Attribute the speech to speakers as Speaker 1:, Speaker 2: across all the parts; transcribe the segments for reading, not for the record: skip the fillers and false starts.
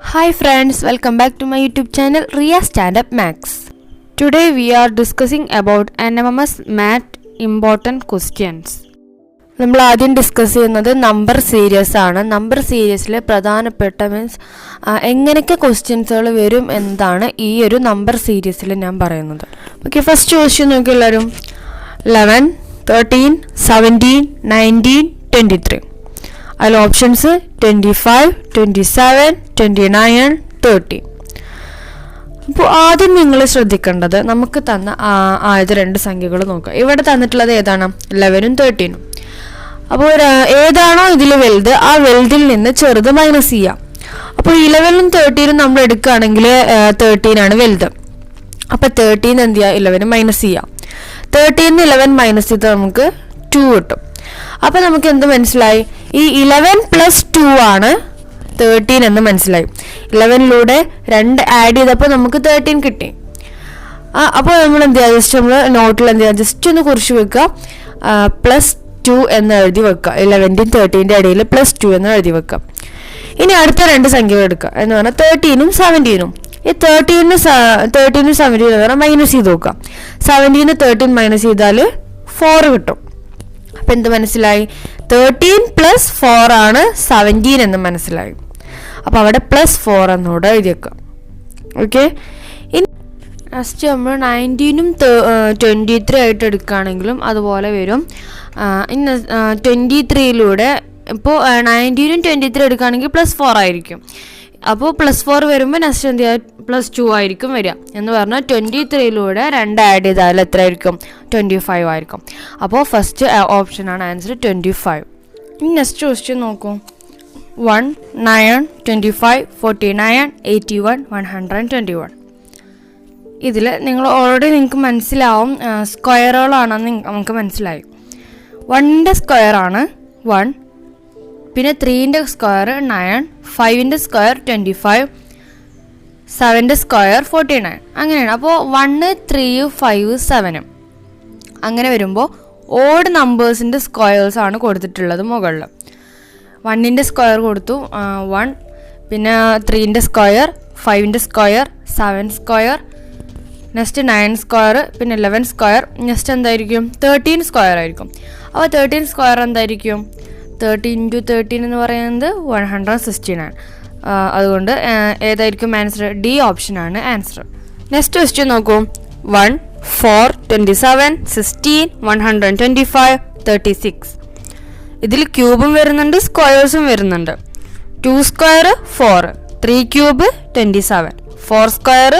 Speaker 1: Hi friends, welcome back to my YouTube channel Ria Stand Up Max. Today we are discussing about NMMS Math important questions. നമ്മൾ ആദ്യം discuss ചെയ്യുന്നത് number series ആണ്. Number സീരീസിൽ പ്രധാനപ്പെട്ട എങ്ങനെയൊക്കെ ക്വസ്റ്റ്യൻസുകൾ വരും എന്നതാണ് ഈ ഒരു നമ്പർ സീരീസിൽ ഞാൻ പറയുന്നത്. ഓക്കെ, ഫസ്റ്റ് ക്വസ്റ്റ്യൻ നോക്കി എല്ലാവരും. 11, 13, 17, 19, 23. അതിൽ ഓപ്ഷൻസ് 25, 27, 29, 30. അപ്പോൾ ആദ്യം നിങ്ങൾ ശ്രദ്ധിക്കേണ്ടത് നമുക്ക് തന്ന ആദ്യത്തെ രണ്ട് സംഖ്യകൾ നോക്കുക. ഇവിടെ തന്നിട്ടുള്ളത് ഏതാണ്? 11ഉം 13ഉം. അപ്പോൾ ഏതാണോ ഇതിൽ വലുത് ആ വലുതിൽ നിന്ന് ചെറുത് മൈനസ് ചെയ്യാം. അപ്പോൾ 11ഉം 13ഉം നമ്മൾ എടുക്കുകയാണെങ്കിൽ 13 ആണ് വലുത്. അപ്പോൾ 13 എന്ത് ചെയ്യുക? 11 മൈനസ് ചെയ്യാം. 13 11 മൈനസ് ചെയ്ത് നമുക്ക് 2 കിട്ടും. അപ്പോൾ നമുക്ക് എന്ത് മനസ്സിലായി? ഈ 11 + 2 ആണ് 13 എന്ന് മനസ്സിലായി. 11ലൂടെ 2 ആഡ് ചെയ്തപ്പോൾ നമുക്ക് 13 കിട്ടി. അപ്പോൾ നമ്മൾ എന്ത് ചെയ്യുക? ജസ്റ്റ് നമ്മൾ നോട്ടിൽ എന്ത് ചെയ്യുക? ജസ്റ്റ് ഒന്ന് കുറിച്ച് വെക്കുക, +2 എന്ന് എഴുതി വെക്കുക. 11ൻ്റെയും 13ൻ്റെ ഇടയിൽ +2 എന്ന് എഴുതി വെക്കുക. ഇനി അടുത്ത രണ്ട് സംഖ്യകൾ എടുക്കുക എന്ന് പറഞ്ഞാൽ 13ഉം 17ഉം. ഈ 13നും 17 എന്ന് പറഞ്ഞാൽ മൈനസ് ചെയ്ത് നോക്കുക. 17 13 മൈനസ് ചെയ്താൽ 4 കിട്ടും. അപ്പം എന്ത് മനസ്സിലായി? 13 + 4 ആണ് 17 എന്ന് മനസ്സിലായി. അപ്പോൾ അവിടെ +4 എന്നോട് എഴുതി വെക്കുക. ഓക്കെ, ഇനി നെക്സ്റ്റ് നമ്മൾ 19ഉം 23 ആയിട്ട് എടുക്കുകയാണെങ്കിലും അതുപോലെ വരും. ഇനി 23ലൂടെ ഇപ്പോൾ 19ഉം 23 എടുക്കുകയാണെങ്കിൽ +4 ആയിരിക്കും. അപ്പോൾ +4 വരുമ്പോൾ നെക്സ്റ്റ് എന്ത് ചെയ്യുക? +2 ആയിരിക്കും വരിക. എന്ന് പറഞ്ഞാൽ 23ലൂടെ 2 ആഡ് ചെയ്താൽ എത്ര ആയിരിക്കും? 25 ആയിരിക്കും. അപ്പോൾ ഫസ്റ്റ് ഓപ്ഷനാണ് ആൻസർ 25. ഇനി നെക്സ്റ്റ് ക്വസ്റ്റ്യൻ നോക്കൂ. 1, 9, 25, 49, 81, 121. ഇതിൽ നിങ്ങൾ ഓൾറെഡി നിങ്ങൾക്ക് മനസ്സിലാവും സ്ക്വയറുകളാണെന്ന് നമുക്ക് മനസ്സിലായി. 1ൻ്റെ സ്ക്വയർ ആണ് 1, പിന്നെ 3ൻ്റെ സ്ക്വയർ 9, 5ൻ്റെ സ്ക്വയർ 25, 7ൻ്റെ സ്ക്വയർ 49. അങ്ങനെയാണ്. അപ്പോൾ 1, 3, 5, 7 അങ്ങനെ വരുമ്പോൾ ഓഡ് നമ്പേഴ്സിൻ്റെ സ്ക്വയേഴ്സ് ആണ് കൊടുത്തിട്ടുള്ളത് മുകളിൽ. 1ൻ്റെ സ്ക്വയർ കൊടുത്തു 1, പിന്നെ 3ൻ്റെ സ്ക്വയർ, 5ൻ്റെ സ്ക്വയർ, 7 സ്ക്വയർ, നെക്സ്റ്റ് 9 സ്ക്വയർ, പിന്നെ 11 സ്ക്വയർ, നെക്സ്റ്റ് എന്തായിരിക്കും? 13 സ്ക്വയർ ആയിരിക്കും. അപ്പോൾ 13 സ്ക്വയർ എന്തായിരിക്കും? 13 × 13 എന്ന് പറയുന്നത് 169. അതുകൊണ്ട് ഏതായിരിക്കും ആൻസർ? ഡി ഓപ്ഷനാണ് ആൻസർ. നെക്സ്റ്റ് ക്വസ്റ്റ്യൻ നോക്കൂ. 1, 4, 27, 16, 125, 36. ഇതിൽ ക്യൂബും വരുന്നുണ്ട് സ്ക്വയേഴ്സും വരുന്നുണ്ട്. 2 square 4, 3 cube 27, 4 square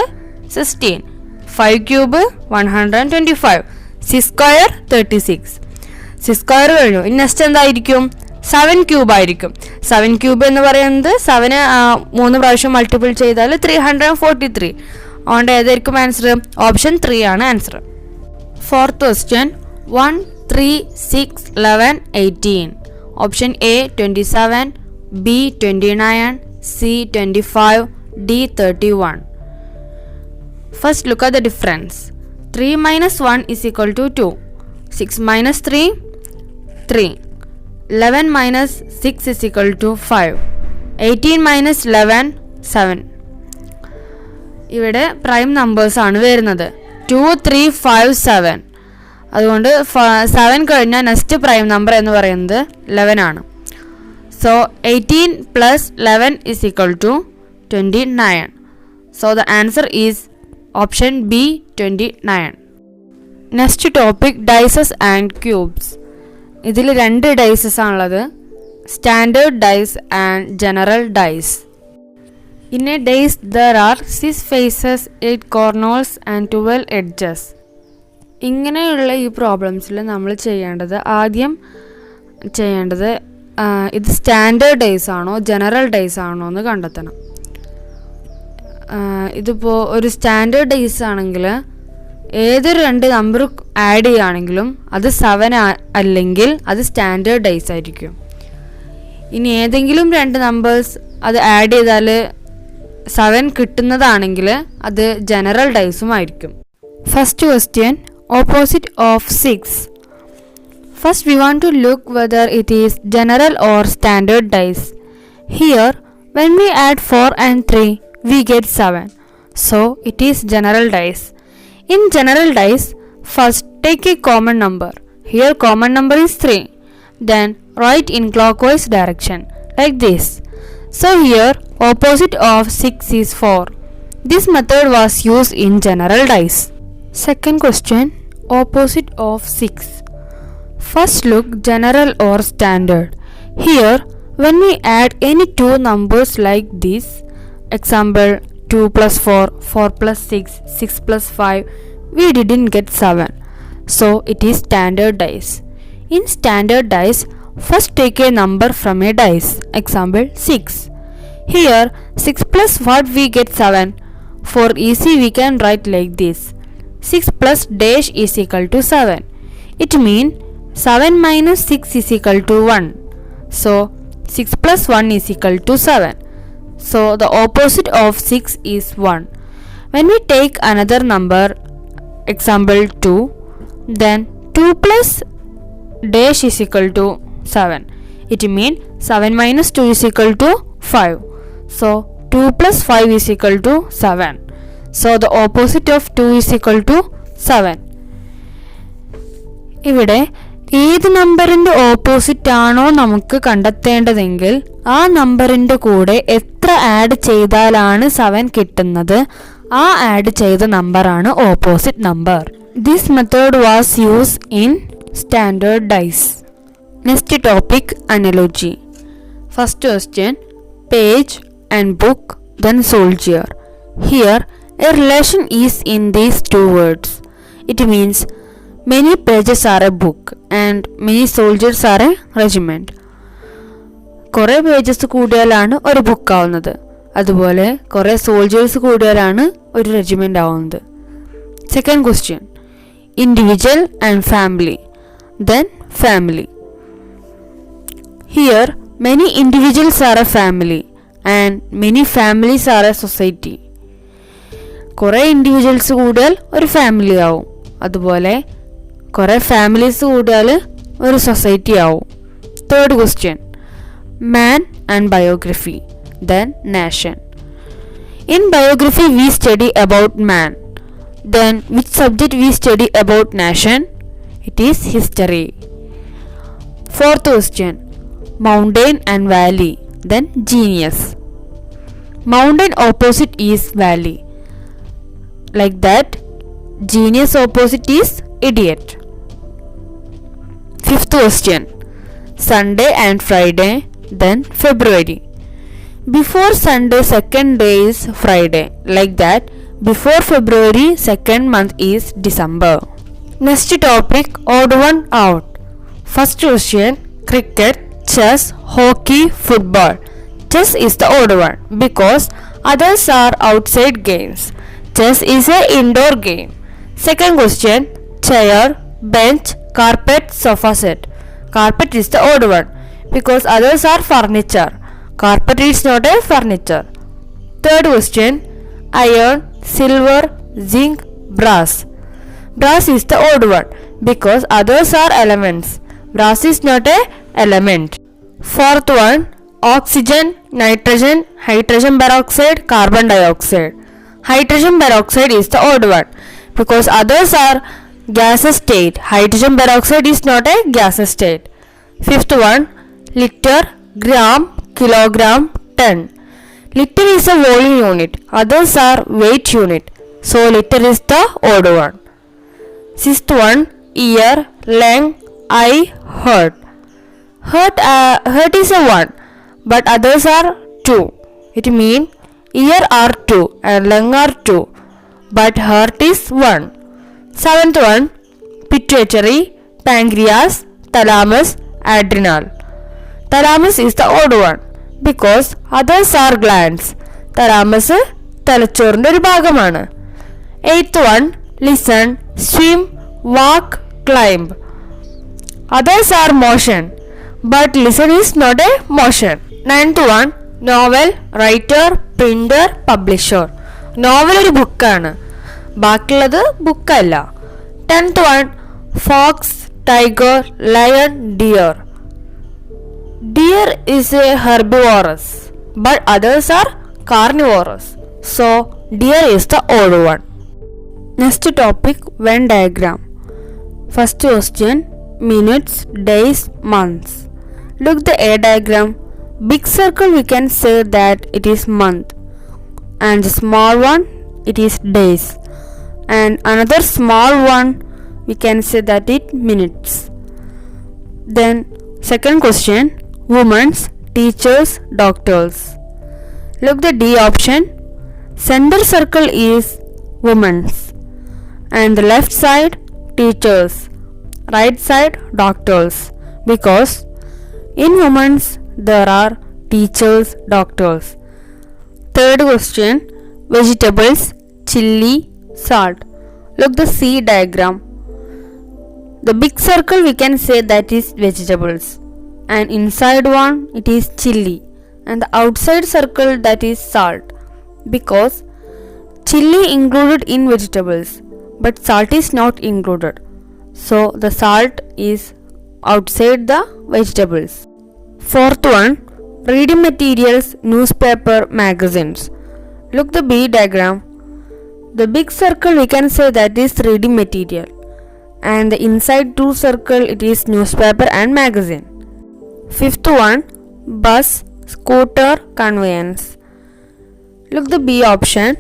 Speaker 1: 16, 5 cube 125, 6 square 36. 6 square കഴിഞ്ഞു. ഇനി നെക്സ്റ്റ് എന്തായിരിക്കും? 7 ക്യൂബ് ആയിരിക്കും. 7 ക്യൂബ് എന്ന് പറയുന്നത് 7 3 പ്രാവശ്യം മൾട്ടിപ്പിൾ ചെയ്താൽ 343. അതുകൊണ്ട് ഏതായിരിക്കും ആൻസർ? ഓപ്ഷൻ 3 ആണ് answer. Fourth question. 1, 3, 6, 11, 18. Option A 27, B 29, C 25, D 31. First look at the difference. 3 - 1 is equal to 2. 6 - 3, 3. 11 - 6 is equal to 5. 18 - 11, 7. ഇവിടെ പ്രൈം നമ്പേഴ്സ് ആണ് വരുന്നത്. 2, 3, 5, 7. അതുകൊണ്ട് 7 കഴിഞ്ഞാൽ നെക്സ്റ്റ് പ്രൈം നമ്പർ എന്ന് പറയുന്നത് 11 ആണ്. So 18 + 11 is equal to 29. So the answer is option B, 29. Next topic dices and cubes. ഇതിൽ 2 dices ആണുള്ളത്. Standard dice and general dice. In a dice there are 6 faces, 8 corners and 12 edges. ഇങ്ങനെയുള്ള ഈ പ്രോബ്ലംസിൽ നമ്മൾ ആദ്യം ചെയ്യേണ്ടത് ഇത് സ്റ്റാൻഡേർഡ് ഡൈസ് ആണോ general dyes ആണോ എന്ന് കണ്ടെത്തണം. ഇതിപ്പോൾ ഒരു സ്റ്റാൻഡേർഡ് ഡൈസ് ആണെങ്കിൽ ഏതൊരു 2 നമ്പർ ആഡ് ചെയ്യുകയാണെങ്കിലും അത് 7 അല്ലെങ്കിൽ അത് സ്റ്റാൻഡേർഡ് ഡൈസ് ആയിരിക്കും. ഇനി ഏതെങ്കിലും 2 നമ്പേഴ്സ് അത് ആഡ് ചെയ്താൽ 7 കിട്ടുന്നതാണെങ്കിൽ അത് ജനറൽ ഡൈസും ആയിരിക്കും. First question. Opposite of 6. First we want to look whether it is general or standard dice. Here When we add 4 and 3, we get 7. So it is general dice. In general dice, first take a common number. Here common number is 3. Then write in clockwise direction like this. So here opposite of 6 is 4. This method was used in general dice. Second question, opposite of 6. First look general or standard. Here when we add any two numbers like this, example 2 plus 4, 4 plus 6, 6 plus 5, we didn't get 7. So it is standard dice. In standard dice, first take a number from a dice, example 6. Here 6 plus what we get 7. For easy we can write like this. 6 plus dash is equal to 7. It means 7 minus 6 is equal to 1. So 6 plus 1 is equal to 7. So the opposite of 6 is 1. When we take another number, example 2, then 2 plus dash is equal to 7. It means 7 minus 2 is equal to 5. So 2 plus 5 is equal to 7. So the opposite of 2 is equal to 7. ഇവിടെ ഏത് നമ്പറിൻ്റെ opposite ആണോ നമുക്ക് കണ്ടെത്തേണ്ടതെങ്കിൽ ആ നമ്പറിൻ്റെ കൂടെ എത്ര add ചെയ്താലാണ് 7 കിട്ടുന്നത്, ആ ആഡ് ചെയ്ത നമ്പറാണ് opposite number. This method was use in standard dice. Next topic analogy. First question, page and book, then soldier. Here a relation is in these two words. It means many pages are a book and many soldiers are a regiment. കുറേ pages കൂടിയാലാണ് ഒരു book ആവുന്നത്, അതുപോലെ കുറേ soldiers കൂടിയാലാണ് ഒരു regiment ആവുന്നത്. Second question, individual and family, then family. Here many individuals are A family and many families are a society. കുറേ individuals കൂടിയാൽ ഒരു ഫാമിലി ആവും, അതുപോലെ കുറേ ഫാമിലീസ് കൂടിയാൽ ഒരു സൊസൈറ്റി ആവും. Third question, man and biography, then nation. In biography we study about man, then which subject we study about nation? It is history. Fourth question, mountain and Valley, then genius. Mountain opposite is valley. Like that, genius opposite is idiot. Fifth question, Sunday and Friday, then February. Before Sunday second day is Friday. Like that, before February second month is December. Next topic, odd one out. First question, cricket, chess, hockey, football. Chess is the odd one because others are outside games. Chess is a indoor game. Second question, chair, bench, carpet, sofa set. Carpet is the odd one because others are furniture. Carpet is not a furniture. Third question, iron, silver, zinc, brass. Brass is the odd one because others are elements. Brass is not a element. Fourth one, oxygen, nitrogen, hydrogen peroxide, carbon dioxide. Hydrogen peroxide is the odd one because others are gaseous state. Hydrogen peroxide is not a gaseous state. Fifth one, liter, gram, kilogram, ton. Liter is a volume unit. Others are weight unit. So liter is the odd one. Sixth one, ear, lung, eye, heart. Heart is a 1 but others are 2. It means ear are 2 and lung are 2 but heart is 1. Seventh one, pituitary, pancreas, thalamus, adrenal. Thalamus is the odd one because others are glands. Thalamus തലച്ചോറിൻ്റെ ഒരു ഭാഗമാണ്. Eighth one, listen, swim, walk, climb. Others are motion but listen is not a motion. Ninth one, novel, writer, printer, publisher. Novel ഒരു ബുക്കാണ്, ബാക്കിയുള്ളത് ബുക്കല്ല. 10th one, fox, tiger, lion, deer. Deer is a herbivorous but others are carnivorous. So deer is the odd one. Next topic, Venn diagram. First question, minutes, days, months. Look the A diagram. Big circle we can say that it is month, and the small one it is days, and another small one we can say that it minutes. Then second question, women's, teachers, doctors. Look the D option. Center circle is women's, and the left side teachers, right side doctors, because in women's there are teachers, doctors. Third question, vegetables, chilli, salt. Look the C diagram. The big circle we can say that is vegetables, and inside one it is chilli, and the outside circle that is salt, because chilli included in vegetables but salt is not included, so the salt is outside the vegetables. Fourth one, reading materials, newspaper, magazines. Look the B diagram. The big circle we can say that is reading material, and the inside two circle it is newspaper and magazine. Fifth one, bus, scooter, conveyance. Look the B option.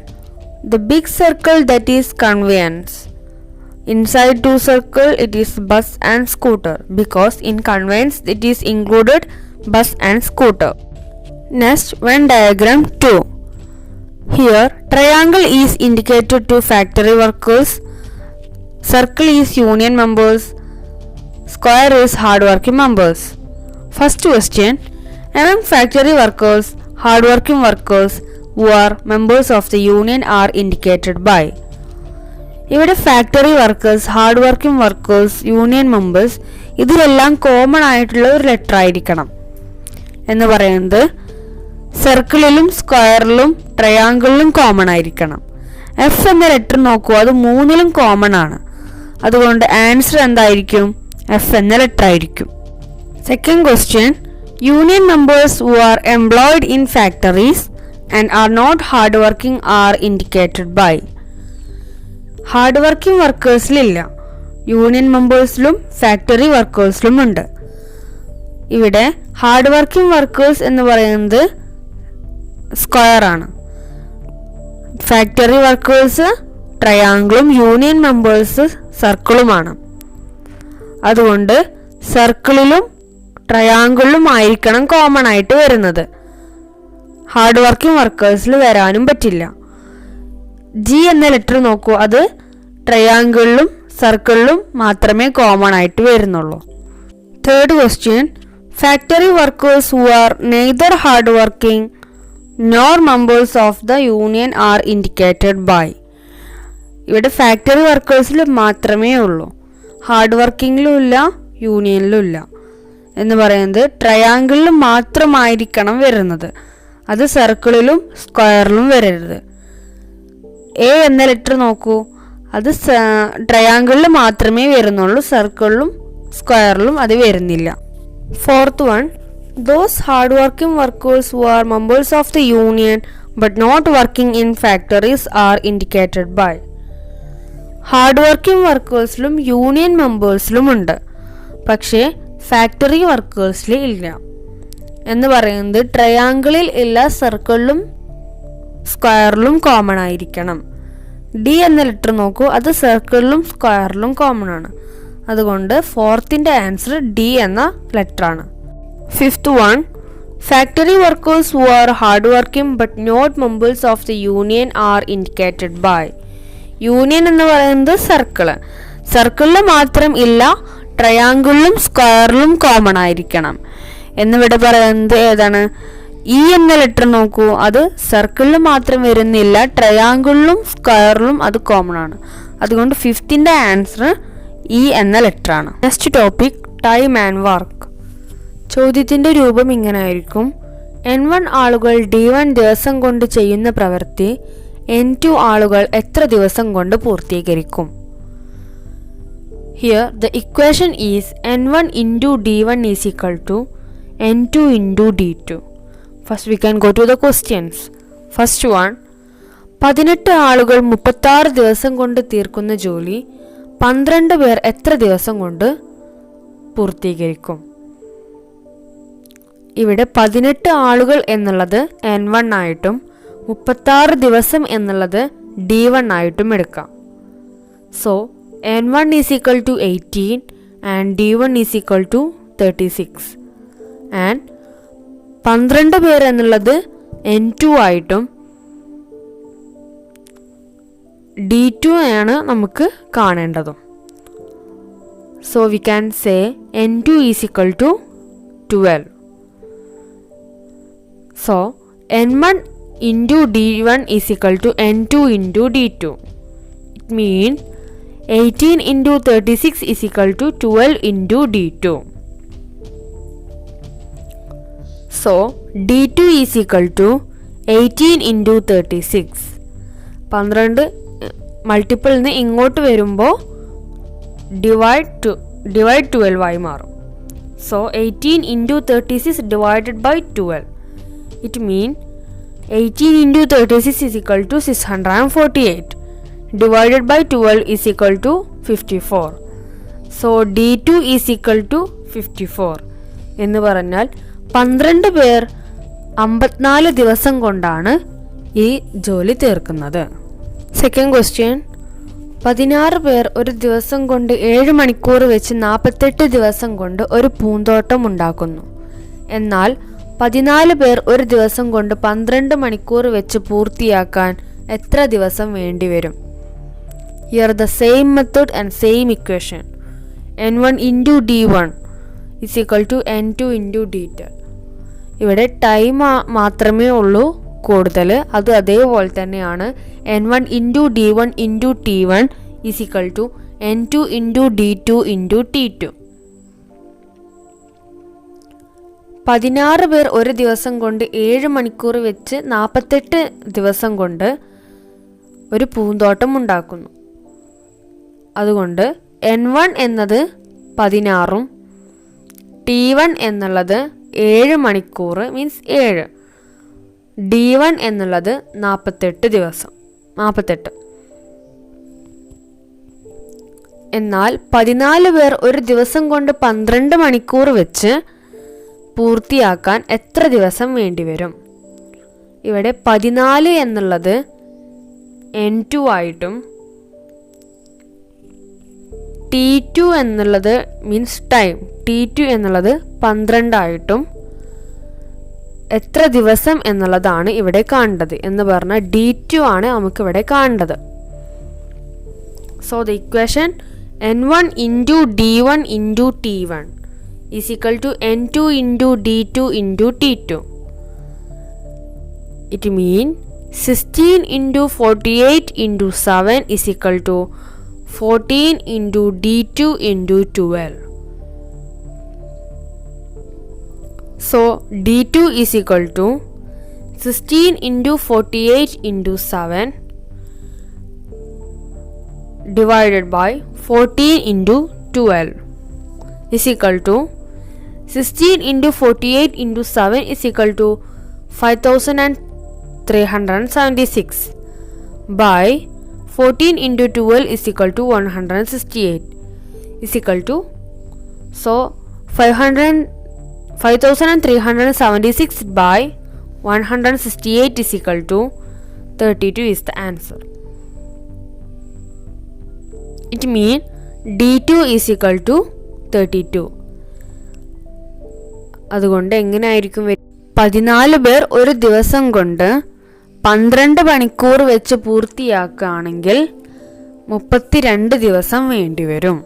Speaker 1: The big circle that is conveyance. Inside two circle it is bus and scooter, because in conveyance it is included bus and scooter. Next, Venn diagram 2. Here triangle is indicated to factory workers, circle is union members, square is hardworking members. First question, among factory workers, hardworking workers who are members of the union are indicated by. ഇവിടെ factory workers, hard working workers, union members ഇതിലെല്ലാം common ആയിട്ടുള്ള ഒരു letter ആയിരിക്കണം എന്ന് പറയുന്നത് സർക്കിളിലും സ്ക്വയറിലും ട്രയാങ്കിളിലും common ആയിരിക്കണം. F എന്ന letter നോക്കൂ, അത് മൂന്നിലും കോമൺ ആണ്. അതുകൊണ്ട് ആൻസർ എന്തായിരിക്കും? എഫ് എന്ന ലെറ്റർ ആയിരിക്കും. Second question, union members who are employed in factories and are not hard working are indicated by. Hard working വർക്കേഴ്സിലില്ല, യൂണിയൻ മെമ്പേഴ്സിലും ഫാക്ടറി വർക്കേഴ്സിലും ഉണ്ട്. ഇവിടെ ഹാർഡ് വർക്കിംഗ് വർക്കേഴ്സ് എന്ന് പറയുന്നത് സ്ക്വയർ ആണ്, ഫാക്ടറി വർക്കേഴ്സ് ട്രയാങ്കിളും യൂണിയൻ മെമ്പേഴ്സ് സർക്കിളുമാണ്. അതുകൊണ്ട് സർക്കിളിലും ട്രയാങ്കിളിലും ആയിരിക്കണം കോമൺ ആയിട്ട് വരുന്നത്. ഹാർഡ് വർക്കിംഗ് വർക്കേഴ്സിൽ വരാനും പറ്റില്ല. ജി എന്ന ലെറ്റർ നോക്കൂ, അത് ട്രയാങ്കിളിലും സർക്കിളിലും മാത്രമേ കോമൺ ആയിട്ട് വരുന്നുള്ളൂ. Third question, factory workers who are neither hard working nor members of the union are indicated by. ഇവിടെ ഫാക്ടറി വർക്കേഴ്സിൽ മാത്രമേ ഉള്ളൂ, ഹാർഡ് വർക്കിങ്ങിലും ഇല്ല യൂണിയനിലും ഇല്ല എന്ന് പറയുന്നത് ട്രയാങ്കിളിൽ മാത്രമായിരിക്കണം വരുന്നത്, അത് സർക്കിളിലും സ്ക്വയറിലും വരരുത്. എ എന്ന ലെറ്റർ നോക്കൂ, അത് ട്രയാങ്കിളിൽ മാത്രമേ വരുന്നുള്ളൂ, സർക്കിളിലും സ്ക്വയറിലും അത് വരുന്നില്ല. Fourth one, those hardworking workers who are members of the union but not working in factories are indicated by. Hard working വർക്കേഴ്സിലും യൂണിയൻ മെമ്പേഴ്സിലും ഉണ്ട്, പക്ഷേ ഫാക്ടറി വർക്കേഴ്സിൽ ഇല്ല എന്ന് പറയുന്നത് ട്രയാങ്കിളിൽ ഇല്ല, സർക്കിളിലും സ്ക്വയറിലും കോമൺ ആയിരിക്കണം. ഡി എന്ന ലെറ്റർ നോക്കൂ, അത് സർക്കിളിലും സ്ക്വയറിലും കോമൺ ആണ്. അതുകൊണ്ട് ഫോർത്തിൻ്റെ ആൻസർ ഡി എന്ന ലെറ്റർ ആണ്. Fifth one, factory workers who are hard working but not members of the union are indicated by. Union എന്ന് പറയുന്നത് സർക്കിളിൽ മാത്രം ഇല്ല, ട്രയാങ്കിളിലും സ്ക്വയറിലും കോമൺ ആയിരിക്കണം. എന്നിവിടെ പറയുന്നത് ഏതാണ്? ഇ എന്ന ലെറ്റർ നോക്കൂ, അത് സർക്കിളിൽ മാത്രം വരുന്നില്ല, ട്രയാങ്കിളിലും സ്ക്വയറിലും അത് കോമൺ ആണ്. അതുകൊണ്ട് ഫിഫ്ത്തിൻ്റെ ആൻസർ ഇ എന്ന ലെറ്റർ ആണ്. Next topic, time and work. ചോദ്യത്തിൻ്റെ രൂപം ഇങ്ങനെ ആയിരിക്കും: N1 ആളുകൾ D1 ദിവസം കൊണ്ട് ചെയ്യുന്ന പ്രവൃത്തി N2 ആളുകൾ എത്ര ദിവസം കൊണ്ട് പൂർത്തീകരിക്കും? Here the equation is N1 into D1 is equal to N2 into D2. First we can go to the questions. First one, 18 ആളുകൾ 36 ദിവസം കൊണ്ട് തീർക്കുന്ന ജോലി 12 പേർ എത്ര ദിവസം കൊണ്ട് പൂർത്തീകരിക്കും? ഇവിടെ 18 ആളുകൾ എന്നുള്ളത് N1 ആയിട്ടും 36 ദിവസം എന്നുള്ളത് D1 ആയിട്ടും എടുക്കാം. So N1 is equal to 18 and D1 is equal to 36 and 12 പേർ എന്നുള്ളത് N2 ആയിട്ടും D2 ആണ് നമുക്ക് കാണേണ്ടതും. So we can say N2 is equal to 12. So N1 into D1 is equal to N2 into D2. It means 18 into 36 is equal to 12 into D2. So D2 is equal to 18 into 36. 12 multiple നിന്ന് ഇങ്ങോട്ട് വരുമ്പോൾ divide 12 ആയി മാറും. So 18 into 36 divided by 12. It mean 18 into 36 is equal to 648. Divided by 12 is equal to 54. So D2 is equal to 54. എന്ന് പറഞ്ഞാൽ 12 പേർ 54 ദിവസം കൊണ്ടാണ് ഈ ജോലി തീർക്കുന്നത്. സെക്കൻഡ് ക്വസ്റ്റ്യൻ, 16 പേർ ഒരു ദിവസം കൊണ്ട് 7 മണിക്കൂർ വെച്ച് 48 ദിവസം കൊണ്ട് ഒരു പൂന്തോട്ടം ഉണ്ടാക്കുന്നു. എന്നാൽ 14 പേർ ഒരു ദിവസം കൊണ്ട് 12 മണിക്കൂർ വെച്ച് പൂർത്തിയാക്കാൻ എത്ര ദിവസം വേണ്ടിവരും? Here the same method and same equation. N1 into D1 is equal to N2 into D2. ഇവിടെ ടൈം മാത്രമേ ഉള്ളൂ കൂടുതൽ, അത് അതേപോലെ തന്നെയാണ്. N1 into D1 into T1 is equal to N2 into D2 into T2. 16 പേർ ഒരു ദിവസം കൊണ്ട് 7 മണിക്കൂർ വെച്ച് 48 ദിവസം കൊണ്ട് ഒരു പൂന്തോട്ടം ഉണ്ടാക്കുന്നു. അതുകൊണ്ട് N1 എന്നത് 16ഉം T1 എന്നുള്ളത് 7 മണിക്കൂർ മീൻസ് 7, D1 എന്നുള്ളത് 48 ദിവസം 48. എന്നാൽ 14 പേർ ഒരു ദിവസം കൊണ്ട് 12 മണിക്കൂർ വെച്ച് പൂർത്തിയാക്കാൻ എത്ര ദിവസം വേണ്ടിവരും? ഇവിടെ 14 എന്നുള്ളത് N2 ആയിട്ടും T2 എന്നുള്ളത് മീൻസ് ടൈം T2 എന്നുള്ളത് 12 ആയിട്ടും എത്ര ദിവസം എന്നുള്ളതാണ് ഇവിടെ കാണേണ്ടത്. എന്ന് പറഞ്ഞാൽ D2 ആണ് നമുക്ക് ഇവിടെ കാണേണ്ടത്. So the equation N1 into D1 into T1 is equal to N2 into D2 into T2. It means 16 into 48 into 7 is equal to 14 into D2 into 12. So D2 is equal to 16 into 48 into 7 divided by 14 into 12 is equal to 16 into 48 into 7 is equal to 5376 by 14 into 12 is equal to 168 is equal to, so 5376 by 168 is equal to 32 is the answer. It means D2 is equal to 32. അതുകൊണ്ട് എങ്ങനെയായിരിക്കും? 14 പേർ ഒരു ദിവസം കൊണ്ട് 12 മണിക്കൂർ വെച്ച് പൂർത്തിയാക്കുകയാണെങ്കിൽ 32 ദിവസം വേണ്ടിവരും.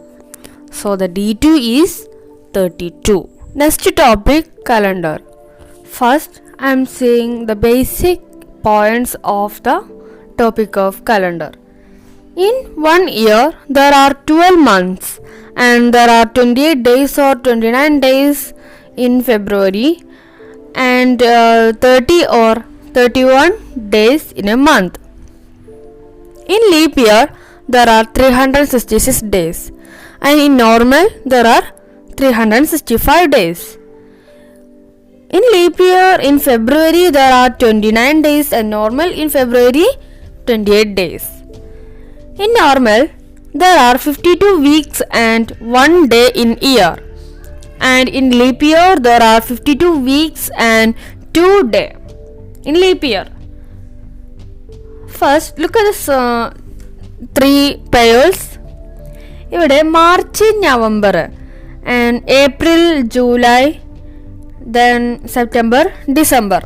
Speaker 1: So the D2 is 32. Next topic, calendar. First I am saying the basic points of the topic of calendar. In 1 year there are 12 months and there are 28 days or 29 days in February and 30 or 31 days in a month. In leap year there are 366 days and in normal there are 365 days. In leap year, in February there are 29 days and normal in February 28 days. In normal, there are 52 weeks and 1 day in year. And in leap year, there are 52 weeks and 2 days in leap year. First, look at this 3 pairs. ഇവിടെ March November and April July then September December.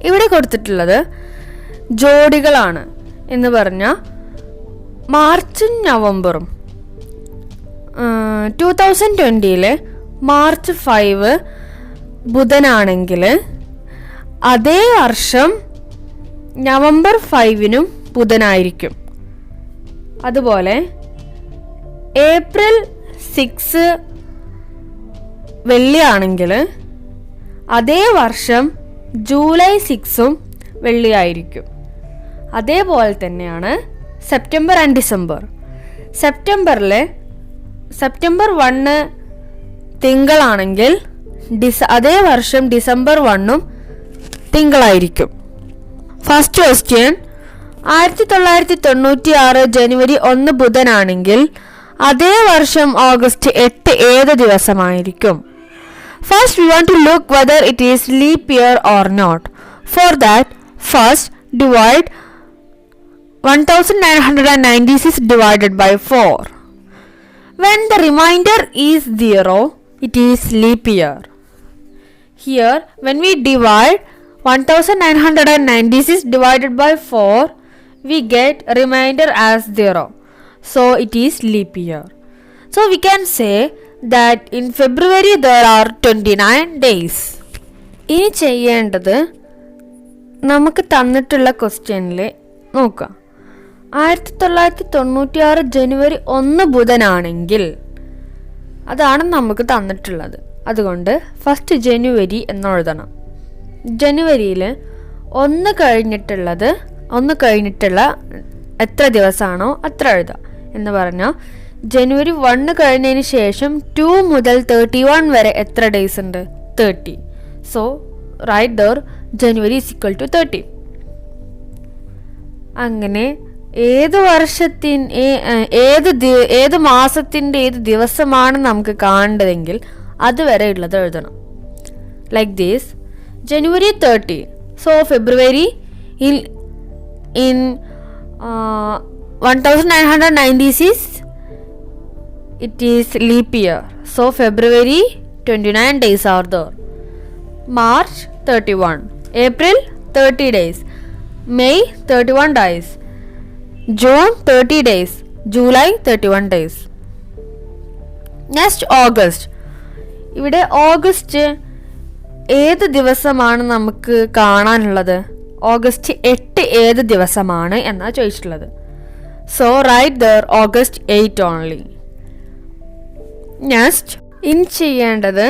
Speaker 1: ഇവിടെ കൊടുത്തിട്ടുള്ളത് ജോഡികളാണ് എന്ന് പറഞ്ഞാൽ മാർച്ചും നവംബറും 2020 March 5 ബുധനാണെങ്കിൽ അതേ വർഷം November 5 ബുധനായിരിക്കും. അതുപോലെ April 6 വെള്ളിയാണെങ്കിൽ അതേ വർഷം ജൂലൈ 6 വെള്ളിയായിരിക്കും. അതേപോലെ തന്നെയാണ് സെപ്റ്റംബർ ആൻഡ് ഡിസംബർ. സെപ്റ്റംബർ 1 തിങ്കളാണെങ്കിൽ അതേ വർഷം ഡിസംബർ 1 തിങ്കളായിരിക്കും. ഫസ്റ്റ് ക്വസ്റ്റ്യൻ, 1996 ജനുവരി 1 ബുധനാണെങ്കിൽ അതേ വർഷം ഓഗസ്റ്റ് 8 ഏത് ദിവസമായിരിക്കും? First we want to look whether it is leap year or not. For that first divide 1996 divided by 4. When the remainder is 0, it is leap year. Here, when we divide 1996 divided by 4, we get remainder as 0. So it is leap year. So we can say that in February there are 29 days. ഇനി ചെയ്യേണ്ടത് നമുക്ക് തന്നിട്ടുള്ള ക്വസ്റ്റ്യനിൽ നോക്കാം. 1996 ജനുവരി 1 ബുധനാണെങ്കിൽ അതാണ് നമുക്ക് തന്നിട്ടുള്ളത്. അതുകൊണ്ട് ഫസ്റ്റ് ജനുവരി എന്നെഴുതണം. ജനുവരിയിൽ 1 കഴിഞ്ഞിട്ടുള്ള എത്ര ദിവസമാണോ അത്ര എഴുതാം. എന്ന് പറഞ്ഞാൽ ജനുവരി 1 കഴിഞ്ഞതിന് ശേഷം 2 മുതൽ 31 വരെ എത്ര ഡേയ്സ് ഉണ്ട്? 30. So write there January is equal to 30. അങ്ങനെ ഏത് മാസത്തിൻ്റെ ഏത് ദിവസമാണ് നമുക്ക് കാണേണ്ടതെങ്കിൽ അതുവരെ ഉള്ളത് എഴുതണം. Like this, January 30. So February in 1996 it is leap year. So February 29 days are there. March 31, April 30 days, May 31 days, June 30 days, July 31 days. Next August. ഇവിടെ ഓഗസ്റ്റ് ഏത് ദിവസമാണ് നമുക്ക് കാണാനുള്ളത്? ഓഗസ്റ്റ് 8 ഏത് ദിവസമാണ് എന്നാണ് ചോദിച്ചിട്ടുള്ളത്. So write there August 8 only. Next, ഇനി ചെയ്യേണ്ടത്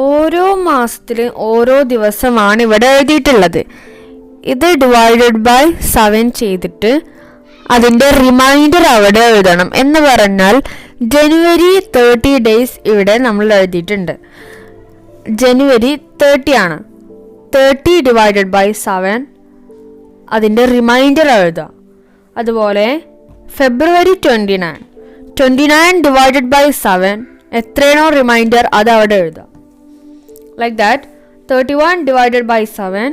Speaker 1: ഓരോ മാസത്തിലും ഓരോ ദിവസമാണ് ഇവിടെ എഴുതിയിട്ടുള്ളത്. ഇത് ഡിവൈഡഡ് ബൈ 7 ചെയ്തിട്ട് അതിൻ്റെ റിമൈൻഡർ അവിടെ എഴുതണം. എന്ന് പറഞ്ഞാൽ ജനുവരി 30 ഡേയ്സ് ഇവിടെ നമ്മൾ എഴുതിയിട്ടുണ്ട്. ജനുവരി 30 ആണ്. 30 ഡിവൈഡഡ് ബൈ 7 അതിൻ്റെ റിമൈൻഡർ എഴുതാം. അതുപോലെ ഫെബ്രുവരി 29 ഡിവൈഡഡ് ബൈ 7 എത്രയാണോ റിമൈൻഡർ അത് അവിടെ എഴുതാം. Like that 31 divided by 7,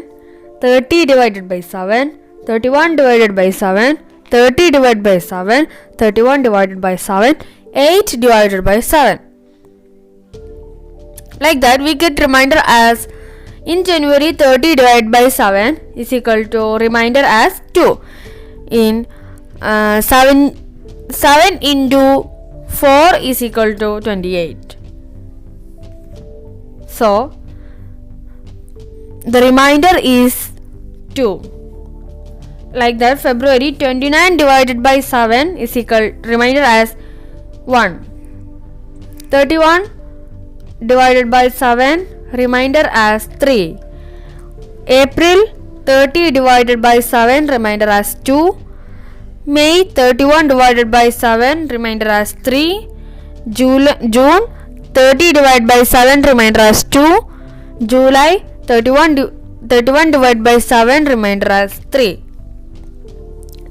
Speaker 1: 30 divided by 7, 31 divided by 7, 30 divided by 7, 31 divided by 7, 8 divided by 7. Like that we get remainder as in January 30 divided by 7 is equal to remainder as 2. In 7 into 4 is equal to 28. So the remainder is 2. Like that February 29 divided by 7 is equal remainder as 1. 31 divided by 7 remainder as 3. April 30 divided by 7 remainder as 2. May 31 divided by 7 remainder as 3. June 30 divided by 7 remainder as 2. July 31 divided by 7 remainder as 3.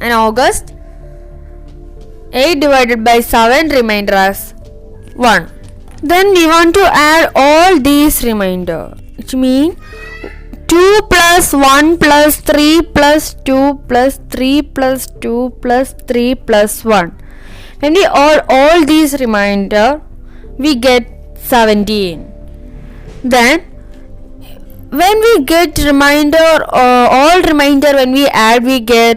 Speaker 1: And August 8 divided by 7 remainder as 1. Then we want to add all these remainder, which means 2 plus 1 plus 3 plus 2 plus 3 plus 2 plus 3 plus 1. When we add all these remainder, we get 17. Then when we get remainder, all remainder when we add, we get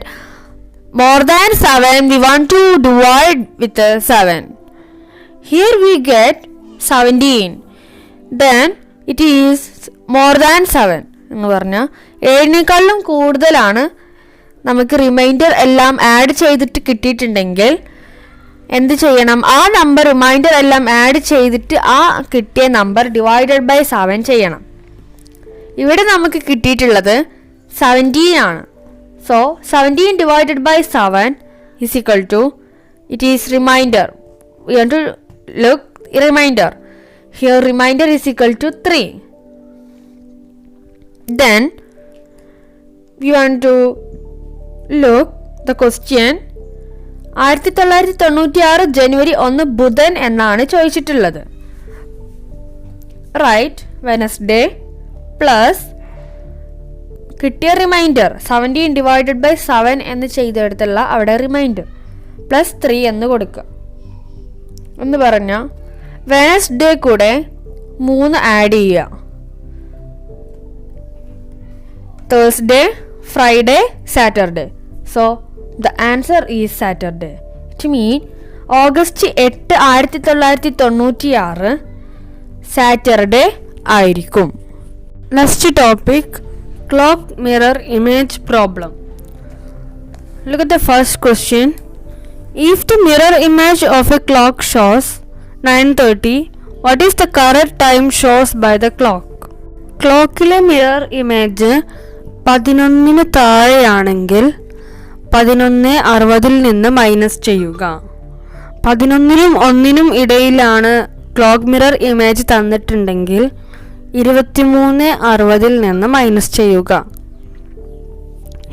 Speaker 1: more than 7. We want to divide with 7. Here we get 17. Then it is more than 7 എന്ന് പറഞ്ഞാൽ 7നേക്കാളും കൂടുതലാണ് നമുക്ക് reminder എല്ലാം add ചെയ്തിട്ട് കിട്ടിയിട്ടുണ്ടെങ്കിൽ എന്ത് ചെയ്യണം? ആ നമ്പർ റിമൈൻഡർ എല്ലാം ആഡ് ചെയ്തിട്ട് ആ കിട്ടിയ നമ്പർ ഡിവൈഡഡ് ബൈ 7 ചെയ്യണം. ഇവിടെ നമുക്ക് കിട്ടിയിട്ടുള്ളത് 17 ആണ്. So 17 divided by 7 is equal to, it is remainder. We want to look remainder. Here remainder is equal to 3. Then we want to look the question. 1996 ജനുവരി 1 ബുധൻ എന്നാണ് ചോദിച്ചിട്ടുള്ളത്. റൈറ്റ് വെനസ്ഡേ പ്ലസ് കിട്ടിയ റിമൈൻഡർ 17 ഡിവൈഡഡ് ബൈ 7 എന്ന് ചെയ്തെടുത്തുള്ള അവിടെ reminder plus 3 എന്ന് കൊടുക്കുക. എന്ന് പറഞ്ഞാൽ വെനസ്ഡേ കൂടെ 3 ആഡ് ചെയ്യുക. Thursday, Friday, Saturday. So the answer is Saturday. It mean August 8 1996 Saturday ആയിരിക്കും. Next topic, clock mirror image problem. Look at the first question. If the mirror image of a clock shows 9:30, what is the correct time shows by the clock? ക്ലോക്കിലെ mirror image 11 താഴെയാണെങ്കിൽ 11:60 നിന്ന് minus ചെയ്യുക. 11നും 1നും ഇടയിലാണ് clock mirror image തന്നിട്ടുണ്ടെങ്കിൽ 23:60 നിന്ന് minus ചെയ്യുക.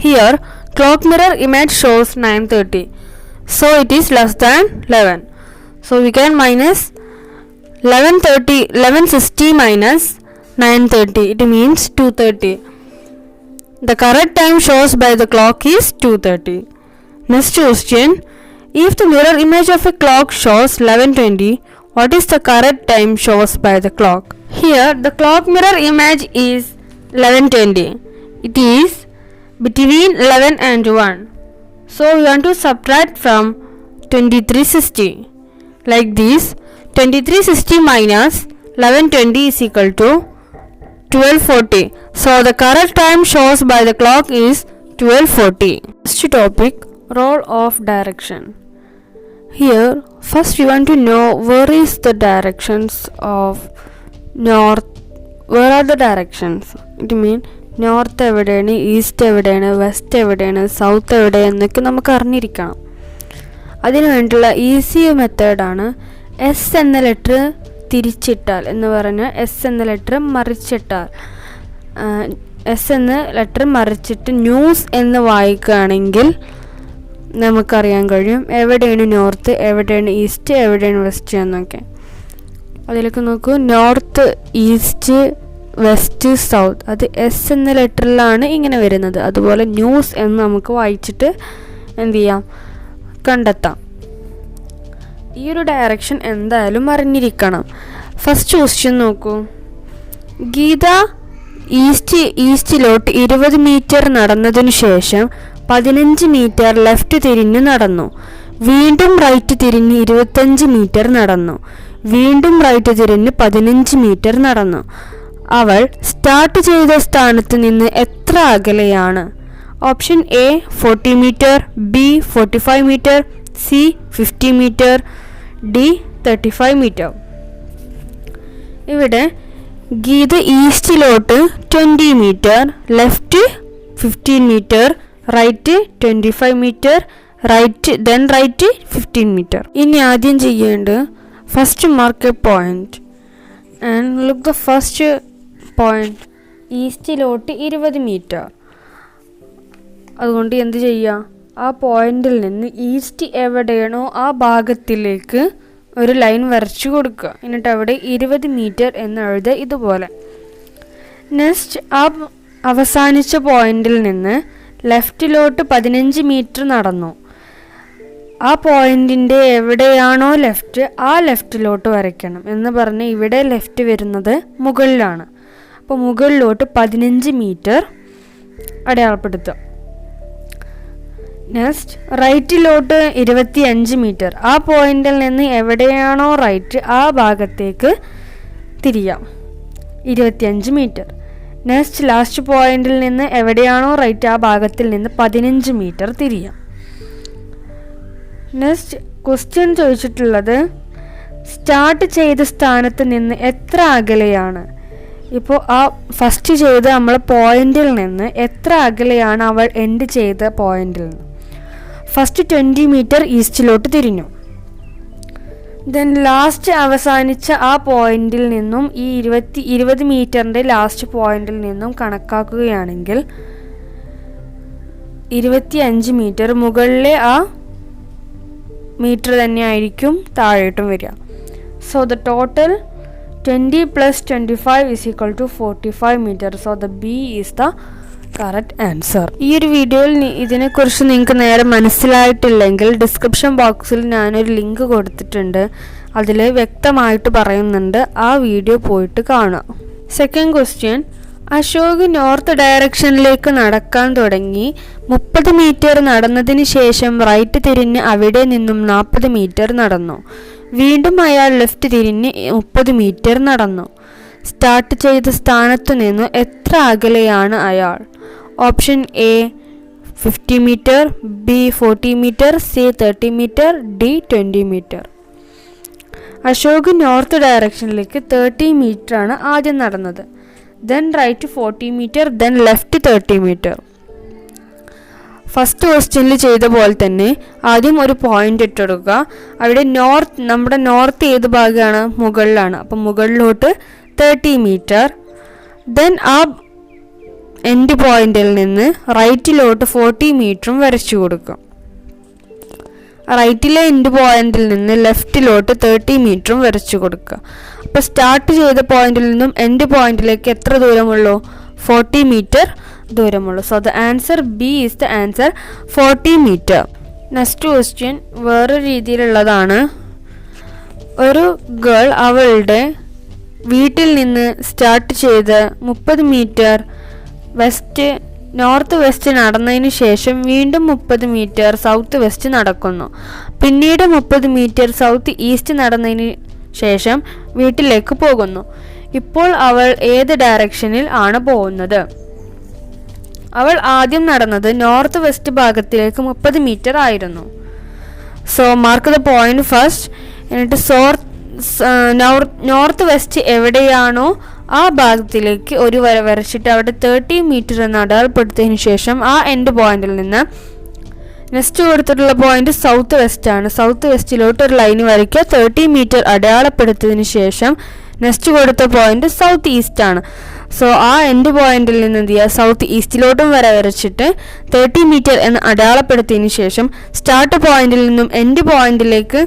Speaker 1: Here clock mirror image shows 9:30, so it is less than 11. So we can minus 1160 minus 9:30. It means 2:30. The correct time shows by the clock is 2:30. Next question. If the mirror image of a clock shows 11:20, what is the correct time shows by the clock? Here the clock mirror image is 11:20. It is between 11 and 1. So we want to subtract from 2360. Like this, 2360 minus 11:20 is equal to 12:40. So the correct time shows by the clock is 12:40. Next topic, role of direction. Here first we want to know where is the directions of north. Where are the directions? It means north എവിടെയാണ്, east എവിടെയാണ്, west എവിടെയാണ്, south എവിടെയെന്നൊക്കെ നമുക്ക് അറിഞ്ഞിരിക്കണം. അതിനു വേണ്ടിയുള്ള easy മെത്തേഡാണ് S എന്ന letter തിരിച്ചിട്ടാൽ എന്ന് പറഞ്ഞാൽ എസ് എന്ന ലെറ്റർ മറിച്ചിട്ടാൽ, എസ് എന്ന ലെറ്റർ മറിച്ചിട്ട് ന്യൂസ് എന്ന് വായിക്കുകയാണെങ്കിൽ നമുക്കറിയാൻ കഴിയും എവിടെയാണ് നോർത്ത്, എവിടെയാണ് ഈസ്റ്റ്, എവിടെയാണ് വെസ്റ്റ് എന്നൊക്കെ. അതിലേക്ക് നോക്കൂ, നോർത്ത്, ഈസ്റ്റ്, വെസ്റ്റ്, സൗത്ത്, അത് എസ് എന്ന ലെറ്ററിലാണ് ഇങ്ങനെ വരുന്നത്. അതുപോലെ ന്യൂസ് എന്ന് നമുക്ക് വായിച്ചിട്ട് എന്ത് ചെയ്യാം, കണ്ടെത്താം. ഈ ഒരു ഡയറക്ഷൻ എന്തായാലും അറിഞ്ഞിരിക്കണം. ഫസ്റ്റ് ക്വസ്റ്റ്യൻ നോക്കൂ. ഗീത ഈസ്റ്റിലോട്ട് 20 മീറ്റർ നടന്നതിനു ശേഷം 15 മീറ്റർ ലെഫ്റ്റ് തിരിഞ്ഞ് നടന്നു. വീണ്ടും റൈറ്റ് തിരിഞ്ഞ് 25 മീറ്റർ നടന്നു. വീണ്ടും റൈറ്റ് തിരിഞ്ഞ് 15 മീറ്റർ നടന്നു. അവൾ സ്റ്റാർട്ട് ചെയ്ത സ്ഥാനത്ത് നിന്ന് എത്ര അകലെയാണ്? Option A 40 metre, B 45 metre, C 50 metre, D 35 metre. ഇവിടെ ഗീത ഈസ്റ്റിലോട്ട് 20 metre, left 15 metre, right 25 metre, right 15 metre. ഇനി ആദ്യം ചെയ്യേണ്ടത് first mark a point. And look the first point, ഈസ്റ്റിലോട്ട് 20 മീറ്റർ. അതുകൊണ്ട് എന്ത് ചെയ്യുക, ആ പോയിന്റിൽ നിന്ന് ഈസ്റ്റ് എവിടെയാണോ ആ ഭാഗത്തിലേക്ക് ഒരു ലൈൻ വരച്ചു കൊടുക്കുക. എന്നിട്ട് അവിടെ 20 മീറ്റർ എന്ന് എഴുതുക ഇതുപോലെ. നെക്സ്റ്റ് ആ അവസാനിച്ച പോയിന്റിൽ നിന്ന് ലെഫ്റ്റിലോട്ട് 15 മീറ്റർ നടന്നു. ആ പോയിന്റിൻ്റെ എവിടെയാണോ ലെഫ്റ്റ് ആ ലെഫ്റ്റിലോട്ട് വരയ്ക്കണം എന്ന് പറഞ്ഞ് ഇവിടെ ലെഫ്റ്റ് വരുന്നത് മുകളിലാണ്. അപ്പോൾ മുകളിലോട്ട് 15 മീറ്റർ അടയാളപ്പെടുത്തുക. നെക്സ്റ്റ് റൈറ്റിലോട്ട് 25 മീറ്റർ. ആ പോയിന്റിൽ നിന്ന് എവിടെയാണോ റൈറ്റ് ആ ഭാഗത്തേക്ക് തിരിയാം, 25 മീറ്റർ. നെക്സ്റ്റ് ലാസ്റ്റ് പോയിന്റിൽ നിന്ന് എവിടെയാണോ റൈറ്റ് ആ ഭാഗത്തിൽ നിന്ന് 15 മീറ്റർ തിരിയാം. നെക്സ്റ്റ് ക്വസ്റ്റ്യൻ ചോദിച്ചിട്ടുള്ളത് സ്റ്റാർട്ട് ചെയ്ത സ്ഥാനത്ത് നിന്ന് എത്ര അകലെയാണ്. ഇപ്പോൾ ആ ഫസ്റ്റ് ചെയ്ത നമ്മൾ പോയിന്റിൽ നിന്ന് എത്ര അകലെയാണ് അവൾ എൻഡ് ചെയ്ത പോയിന്റിൽ നിന്ന്. ഫസ്റ്റ് 20 മീറ്റർ ഈസ്റ്റിലോട്ട് തിരിഞ്ഞു. ദെൻ ലാസ്റ്റ് അവസാനിച്ച ആ പോയിന്റിൽ നിന്നും ഈ 20 മീറ്ററിൻ്റെ ലാസ്റ്റ് പോയിന്റിൽ നിന്നും കണക്കാക്കുകയാണെങ്കിൽ 25 മീറ്റർ മുകളിലെ ആ മീറ്റർ തന്നെയായിരിക്കും താഴോട്ടും വരിക. So the total 20 + 25 = 45 metre. So the B is the correct answer. ഈ ഒരു വീഡിയോയിൽ ഇതിനെക്കുറിച്ച് നിങ്ങൾക്ക് നേരെ മനസ്സിലായിട്ടില്ലെങ്കിൽ ഡിസ്ക്രിപ്ഷൻ ബോക്സിൽ ഞാനൊരു ലിങ്ക് കൊടുത്തിട്ടുണ്ട്, അതിൽ വ്യക്തമായിട്ട് പറയുന്നുണ്ട്, ആ വീഡിയോ പോയിട്ട് കാണുക. സെക്കൻഡ് ക്വസ്റ്റ്യൻ, അശോക് നോർത്ത് ഡയറക്ഷനിലേക്ക് നടക്കാൻ തുടങ്ങി. 30 മീറ്റർ നടന്നതിന് ശേഷം റൈറ്റ് തിരിഞ്ഞ് അവിടെ നിന്നും 40 മീറ്റർ നടന്നു. വീണ്ടും അയാൾ ലെഫ്റ്റ് തിരിഞ്ഞ് 30 മീറ്റർ നടന്നു. സ്റ്റാർട്ട് ചെയ്ത സ്ഥാനത്തു നിന്ന് എത്ര അകലെയാണ് അയാൾ? Option A 50 metre, B 40 metre, C 30 metre, D 20 metre. Ashok north ഡയറക്ഷനിലേക്ക് 30 മീറ്റർ ആണ് ആദ്യം നടന്നത്. Then right 40 metre, then left 30 metre. First ക്വസ്റ്റ്യനിൽ ചെയ്ത പോലെ തന്നെ ആദ്യം ഒരു പോയിന്റ് ഇട്ടെടുക്കുക. അവിടെ നമ്മുടെ നോർത്ത് ഏത് ഭാഗമാണ്? മുകളിലാണ്. അപ്പം മുകളിലോട്ട് 30 മീറ്റർ. ദെൻ ആ എൻഡ് പോയിന്റിൽ നിന്ന് റൈറ്റിലോട്ട് 40 മീറ്ററും വരച്ചു കൊടുക്കുക. റൈറ്റിലെ എൻഡ് പോയിന്റിൽ നിന്ന് ലെഫ്റ്റിലോട്ട് 30 മീറ്ററും വരച്ചു കൊടുക്കുക. അപ്പോൾ സ്റ്റാർട്ട് ചെയ്ത പോയിന്റിൽ നിന്നും എൻഡ് പോയിന്റിലേക്ക് എത്ര ദൂരമുള്ളൂ? 40 മീറ്റർ ദൂരമുള്ളൂ. So the answer B is the answer, 40 metre. Next question വേറൊരു രീതിയിലുള്ളതാണ്. ഒരു ഗേൾ അവളുടെ വീട്ടിൽ നിന്ന് സ്റ്റാർട്ട് ചെയ്ത് 30 മീറ്റർ നോർത്ത് വെസ്റ്റ് നടന്നതിന് ശേഷം വീണ്ടും 30 മീറ്റർ സൗത്ത് വെസ്റ്റ് നടക്കുന്നു. പിന്നീട് 30 മീറ്റർ സൗത്ത് ഈസ്റ്റ് നടന്നതിന് ശേഷം വീട്ടിലേക്ക് പോകുന്നു. ഇപ്പോൾ അവൾ ഏത് ഡയറക്ഷനിൽ ആണ് പോകുന്നത്? അവൾ ആദ്യം നടന്നത് നോർത്ത് വെസ്റ്റ് ഭാഗത്തിലേക്ക് 30 മീറ്റർ ആയിരുന്നു. So mark the point first. എന്നിട്ട് നോർത്ത് വെസ്റ്റ് എവിടെയാണോ ആ ഭാഗത്തിലേക്ക് ഒരു വര വരച്ചിട്ട് അവിടെ 30 മീറ്റർ എന്ന് അടയാളപ്പെടുത്തിയതിനു ശേഷം ആ എൻഡ് പോയിന്റിൽ നിന്ന് നെക്സ്റ്റ് കൊടുത്തിട്ടുള്ള പോയിന്റ് സൗത്ത് വെസ്റ്റ് ആണ്. സൗത്ത് വെസ്റ്റിലോട്ട് ഒരു ലൈൻ വരയ്ക്കുക. 30 മീറ്റർ അടയാളപ്പെടുത്തിയതിനു ശേഷം നെക്സ്റ്റ് കൊടുത്ത പോയിന്റ് സൗത്ത് ഈസ്റ്റ് ആണ്. സോ ആ എൻഡ് പോയിന്റിൽ നിന്ന് എന്ത് ചെയ്യുക? സൗത്ത് ഈസ്റ്റിലോട്ടും വരച്ചിട്ട് 30 മീറ്റർ എന്ന് അടയാളപ്പെടുത്തിയതിനു ശേഷം സ്റ്റാർട്ട് പോയിന്റിൽ നിന്നും എൻഡ് പോയിന്റിലേക്ക്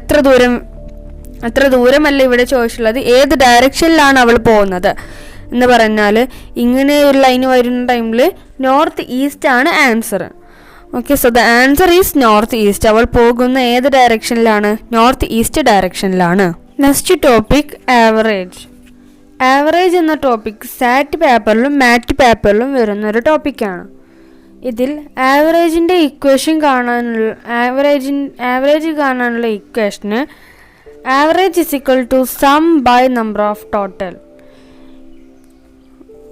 Speaker 1: എത്ര ദൂരമല്ല ഇവിടെ ചോദിച്ചിട്ടുള്ളത്, ഏത് ഡയറക്ഷനിലാണ് അവൾ പോകുന്നത് എന്ന് പറഞ്ഞാൽ ഇങ്ങനെ ഒരു ലൈൻ വരുന്ന ടൈമിൽ നോർത്ത് ഈസ്റ്റ് ആണ് answer. Okay, so the answer is north east. അവൾ പോകുന്ന ഏത് ഡയറക്ഷനിലാണ്? നോർത്ത് ഈസ്റ്റ് ഡയറക്ഷനിലാണ്. Next topic average. ആവറേജ് എന്ന ടോപ്പിക് സാറ്റ് പേപ്പറിലും മാറ്റ് പേപ്പറിലും വരുന്ന ഒരു ടോപ്പിക്കാണ്. ഇതിൽ ആവറേജിൻ്റെ ഇക്വേഷൻ ആവറേജ് കാണാനുള്ള ഇക്വേഷന് average is equal to sum by number of total.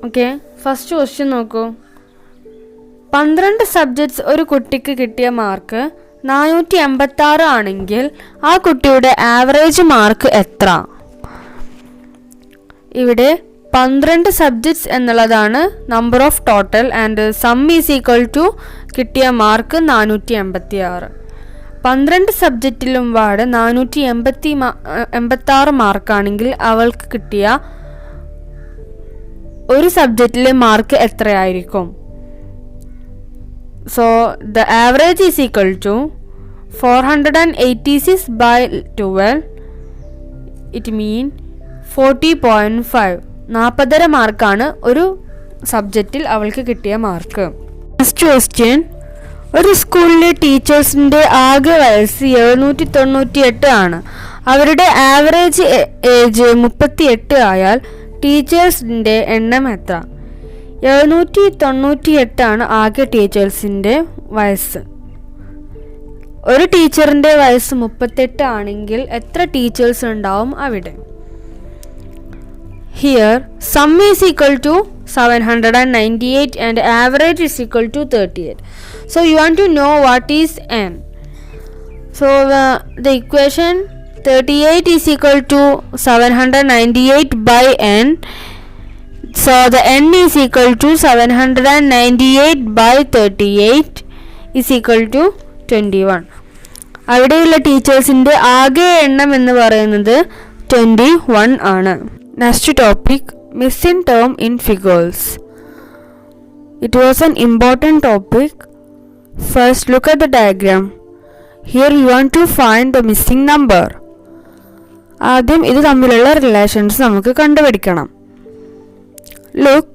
Speaker 1: Okay, first question നോക്കൂ. 12 സബ്ജക്ട്സ് ഒരു കുട്ടിക്ക് കിട്ടിയ മാർക്ക് 486 ആണെങ്കിൽ ആ കുട്ടിയുടെ ആവറേജ് മാർക്ക് എത്ര? ഇവിടെ 12 സബ്ജക്ട്സ് എന്നുള്ളതാണ് number of total and sum is equal to കിട്ടിയ മാർക്ക് 486. 12 സബ്ജക്റ്റിലും വാർഡ് 486 മാർക്കാണെങ്കിൽ അവൾക്ക് കിട്ടിയ ഒരു സബ്ജക്റ്റിലെ മാർക്ക് എത്രയായിരിക്കും? So the average is equal to 486 by 12. It mean 40.5. 40 മാർക്കാണ് ഒരു സബ്ജക്റ്റിൽ അവൾക്ക് കിട്ടിയ മാർക്ക്. Next question. ഒരു സ്കൂളിലെ ടീച്ചേഴ്സിൻ്റെ ആകെ വയസ്സ് 798 ആണ്. അവരുടെ ആവറേജ് ഏജ് 38 ആയാൽ ടീച്ചേഴ്സിൻ്റെ എണ്ണം എത്ര? 798 ആണ് ആകെ ടീച്ചേഴ്സിൻ്റെ വയസ്സ്. ഒരു ടീച്ചറിൻ്റെ വയസ്സ് 38 ആണെങ്കിൽ എത്ര ടീച്ചേഴ്സ് ഉണ്ടാവും അവിടെ? Here sum is equal to 798 and average is equal to 38. So you want to know what is n. So the equation 38 is equal to 798 by n. So the n is equal to 798 by 38 is equal to 21. അവിടെയുള്ള ടീച്ചേഴ്സിൻ്റെ ആകെ എണ്ണം എന്ന് പറയുന്നത് 21 ആണ്. Next topic, missing term in figures. It was an important topic. First look at the diagram. Here you want to find the missing number. ആദ്യം ഇത് തമ്മിലുള്ള relations നമുക്ക് കണ്ടുപിടിക്കണം. Look,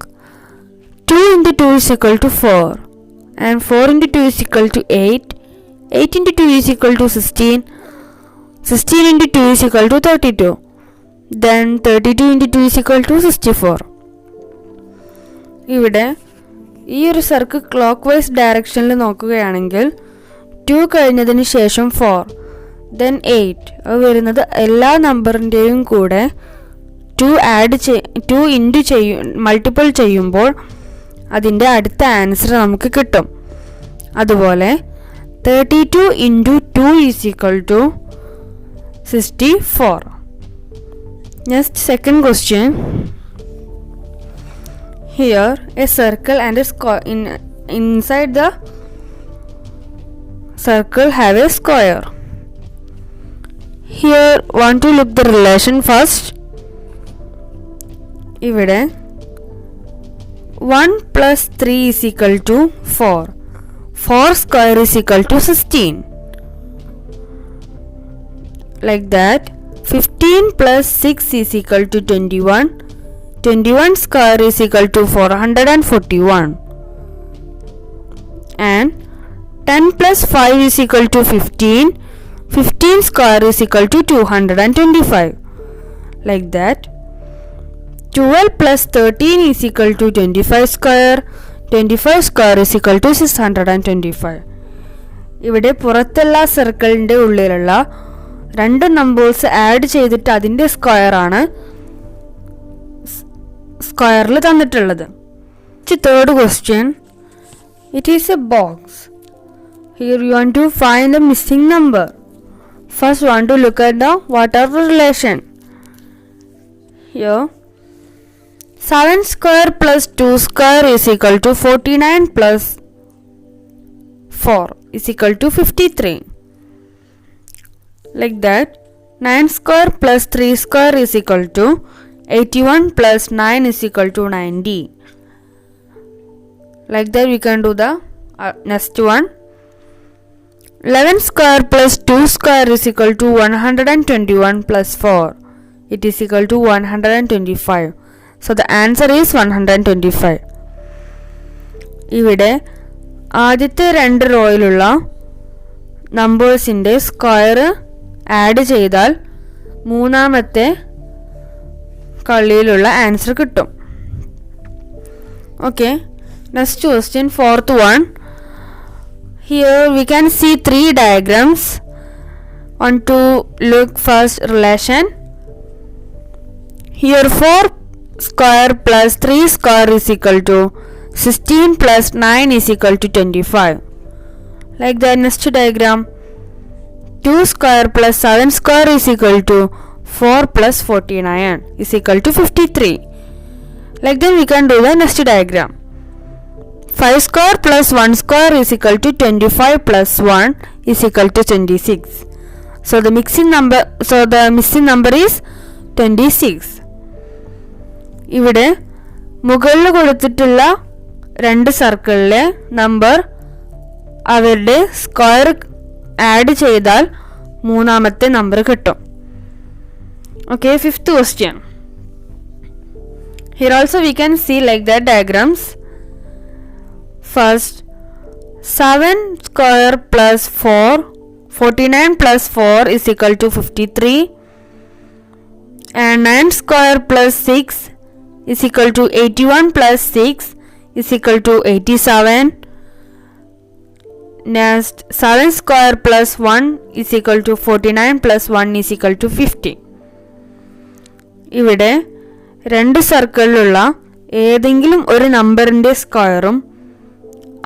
Speaker 1: 2 into 2 is equal to 4 and 4 into 2 is equal to 8. 8 into 2 is equal to 16. 16 into 2 is equal to 32. Then 32 into 2 is equal to 64. ഇവിടെ ഈ ഒരു circle clock vice ഡയറക്ഷനിൽ നോക്കുകയാണെങ്കിൽ 2 കഴിഞ്ഞതിന് ശേഷം 4, then 8 വരുന്നത് എല്ലാ നമ്പറിൻ്റെയും കൂടെ 2 മൾട്ടിപ്പിൾ ചെയ്യുമ്പോൾ അതിൻ്റെ അടുത്ത ആൻസർ നമുക്ക് കിട്ടും. അതുപോലെ 32 into 2 is equal to 64. Next, second question. Here a circle and a square. Inside the circle have a square. Here want to look the relation first. ഇവിടെ 1 plus 3 is equal to 4. 4 square is equal to 16. Like that, 15 plus 6 is equal to 21. 21 square is equal to 441. And 10 plus 5 is equal to 15. 15 square is equal to 225. Like that, 12 plus 13 is equal to 25 square. 25 square is equal to 625. ഇവിടെ പുറത്തുള്ള സർക്കിളിൻ്റെ ഉള്ളിലുള്ള രണ്ട് numbers add ചെയ്തിട്ട് അതിൻ്റെ സ്ക്വയറാണ് സ്ക്വയറിൽ തന്നിട്ടുള്ളത്. Third question. It is a box. Here you want to find the missing number. First want to look at the water relation. Here 7 square plus 2 square is equal to 49 plus 4 is equal to 53. Like that, 9 square plus 3 square is equal to 81 plus 9 is equal to 90. Like that we can do the next one. 11 square plus 2 square is equal to 121 plus 4. It is equal to 125. So the answer is 125. ഇവിടെ ആദ്യത്തെ രണ്ട് റോയിലുള്ള നമ്പേഴ്സിൻ്റെ square add ചെയ്താൽ മൂന്നാമത്തെ കളിയിലുള്ള answer കിട്ടും. Okay, next question, fourth one. Here we can see 3 diagrams. Want to look first relation. Here 4 square plus 3 square is equal to 16 plus 9 is equal to 25. Like the next diagram, 2 square plus 7 square is equal to 4 plus 49 is equal to 53. Like that we can do the next diagram. 5 square plus 1 square is equal to 25 plus 1 is equal to 26. So the missing number is 26. ഇവിടെ മുകളിൽ കൊടുത്തിട്ടുള്ള രണ്ട് സർക്കിളിലെ number അവരുടെ square add ചെയ്താൽ മൂന്നാമത്തെ number കിട്ടും. Okay, fifth question. Here also we can see like that diagrams. First, 7 square plus 4, 49 plus 4 is equal to 53, and 9 square plus 6 is equal to 81 plus 6 is equal to 87. Next, 7 square plus 1 is equal to 49 plus 1 is equal to 50. ഇവിടെ രണ്ട് സർക്കിളിലുള്ള ഏതെങ്കിലും ഒരു നമ്പറിൻ്റെ സ്ക്വയറും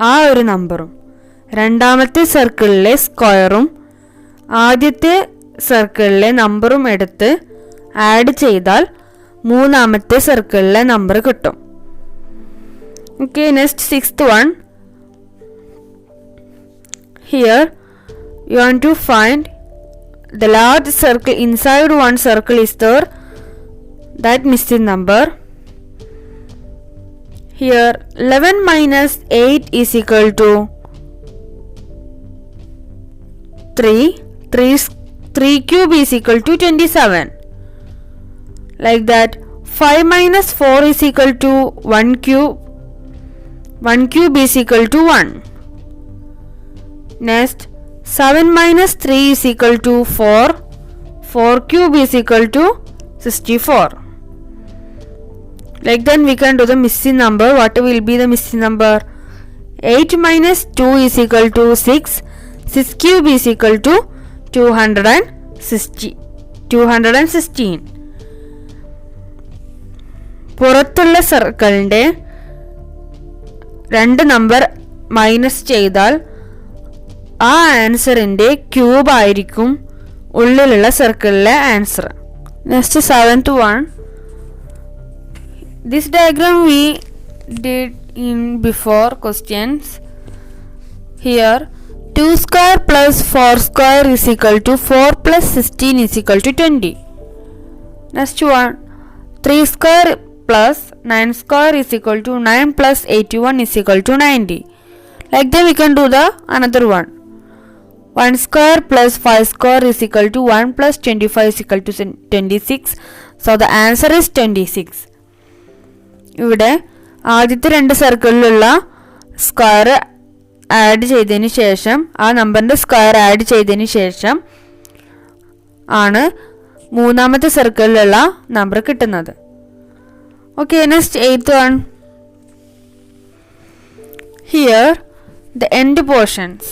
Speaker 1: ആ ഒരു നമ്പറും രണ്ടാമത്തെ സർക്കിളിലെ സ്ക്വയറും ആദ്യത്തെ സർക്കിളിലെ നമ്പറും എടുത്ത് ആഡ് ചെയ്താൽ മൂന്നാമത്തെ സർക്കിളിലെ നമ്പർ കിട്ടും. Okay, next sixth one. Here you want to find the large circle inside one circle is there that missing number. Here 11 minus 8 is equal to 3. 3 cube is equal to 27. Like that 5 minus 4 is equal to 1 cube. 1 cube is equal to 1. Next 7 minus 3 is equal to 4. 4 cube is equal to 64. Like then we can do the missing number. What will be the missing number? 8 minus 2 is equal to 6. 6 cube is equal to 216. പുറത്തുള്ള സർക്കിളിൻ്റെ രണ്ട് number minus ചെയ്താൽ ആ ആൻസറിൻ്റെ cube ആയിരിക്കും ഉള്ളിലുള്ള സർക്കിളിലെ answer. Next seventh one. This diagram we did in before questions. Here 2 square plus 4 square is equal to 4 plus 16 is equal to 20. Next one, 3 square plus 9 square is equal to 9 plus 81 is equal to 90. Like that we can do the another one. 1 square plus 5 square is equal to 1 plus 25 is equal to 26. So the answer is 26. ഇവിടെ ആദ്യത്തെ രണ്ട് സർക്കിളിലുള്ള square add ചെയ്തതിന് ശേഷം ആ നമ്പറിൻ്റെ square add ചെയ്തതിന് ശേഷം ആണ് മൂന്നാമത്തെ സർക്കിളിലുള്ള നമ്പർ കിട്ടുന്നത്. Okay, next eighth one. Here the end portions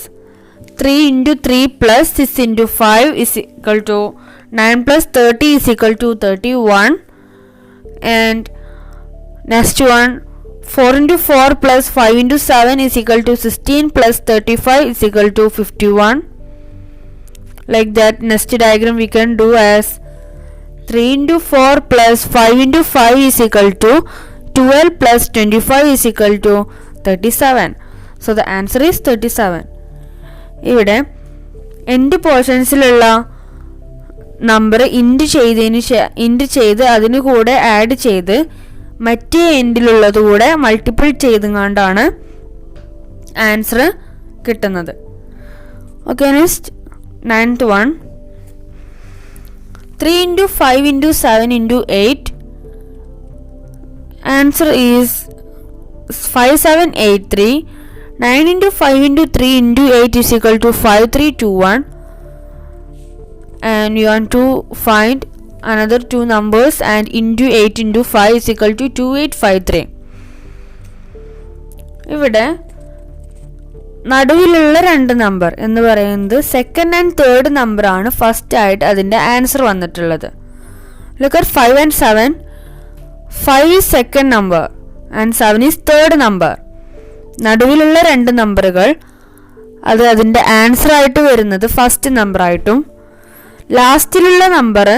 Speaker 1: 3 into 3 plus 6 into 5 is equal to 9 plus 30 is equal to 31. And next one, 4 into 4 plus 5 into 7 is equal to 16 plus 35 is equal to 51. Like that, next diagram we can do as 3 into 4 plus 5 into 5 is equal to 12 plus 25 is equal to 37. So the answer is 37. ഇവിടെ end പോർഷൻസിലുള്ള number ഇൻഡ് ചെയ്ത് അതിന് കൂടെ add ചെയ്ത് മറ്റേ എൻഡിലുള്ളത് കൂടെ multiple ചെയ്തുകൊണ്ടാണ് answer കിട്ടുന്നത്. Okay, next ninth one. 3 into 5 into 7 into 8. Answer is 5783. 9 into 5 into 3 into 8 is equal to 5321. And you want to find another two numbers, and into 8 into 5 is equal to 2853. ഇവിടെ നടുവിലുള്ള രണ്ട് number എന്ന് പറയുന്നത് second and third number ആണ് first ആയിട്ട് അതിൻ്റെ answer വന്നിട്ടുള്ളത്. Look at 5 and 7. 5 is second number and 7 is third number. നടുവിലുള്ള രണ്ട് നമ്പറുകൾ അത് അതിൻ്റെ ആൻസർ ആയിട്ട് വരുന്നത് ഫസ്റ്റ് നമ്പർ ആയിട്ടും ലാസ്റ്റിലുള്ള നമ്പർ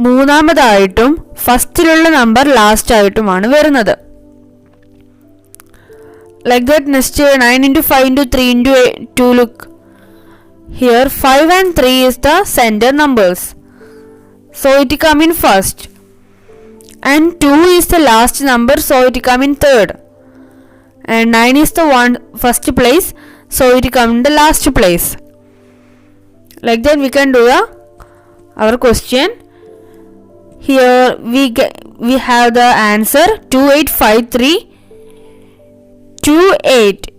Speaker 1: മൂന്നാമതായിട്ടും ഫസ്റ്റിലുള്ള നമ്പർ ലാസ്റ്റ് ആയിട്ടുമാണ് വരുന്നത്. Like that, next 9 into 5 into 3 into 2, look. Here 5 and 3 is the center numbers. So it come in first. And 2 is the last number, so it come in third. And 9 is the first place, so it come in the last place. Like that we can do our question. Here we have the answer 285328.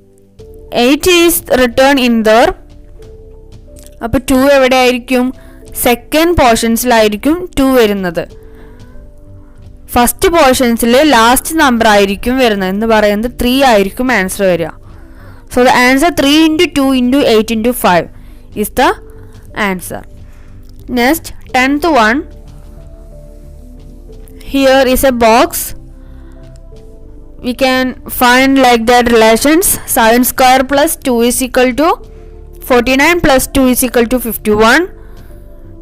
Speaker 1: 8 is written in there. അപ്പോൾ 2 എവിടെ ആയിരിക്കും? Second പോർഷൻസിലായിരിക്കും 2 വരുന്നത്. First പോർഷൻസിൽ last number ആയിരിക്കും വരുന്നത് എന്ന് പറയുന്നത് 3 ആയിരിക്കും answer വരിക. So the answer 3 into 2 into 8 into 5 is the answer. Next, 10th one. Here is a box. We can find like that relations. 7 square plus 2 is equal to 49 plus 2 is equal to 51.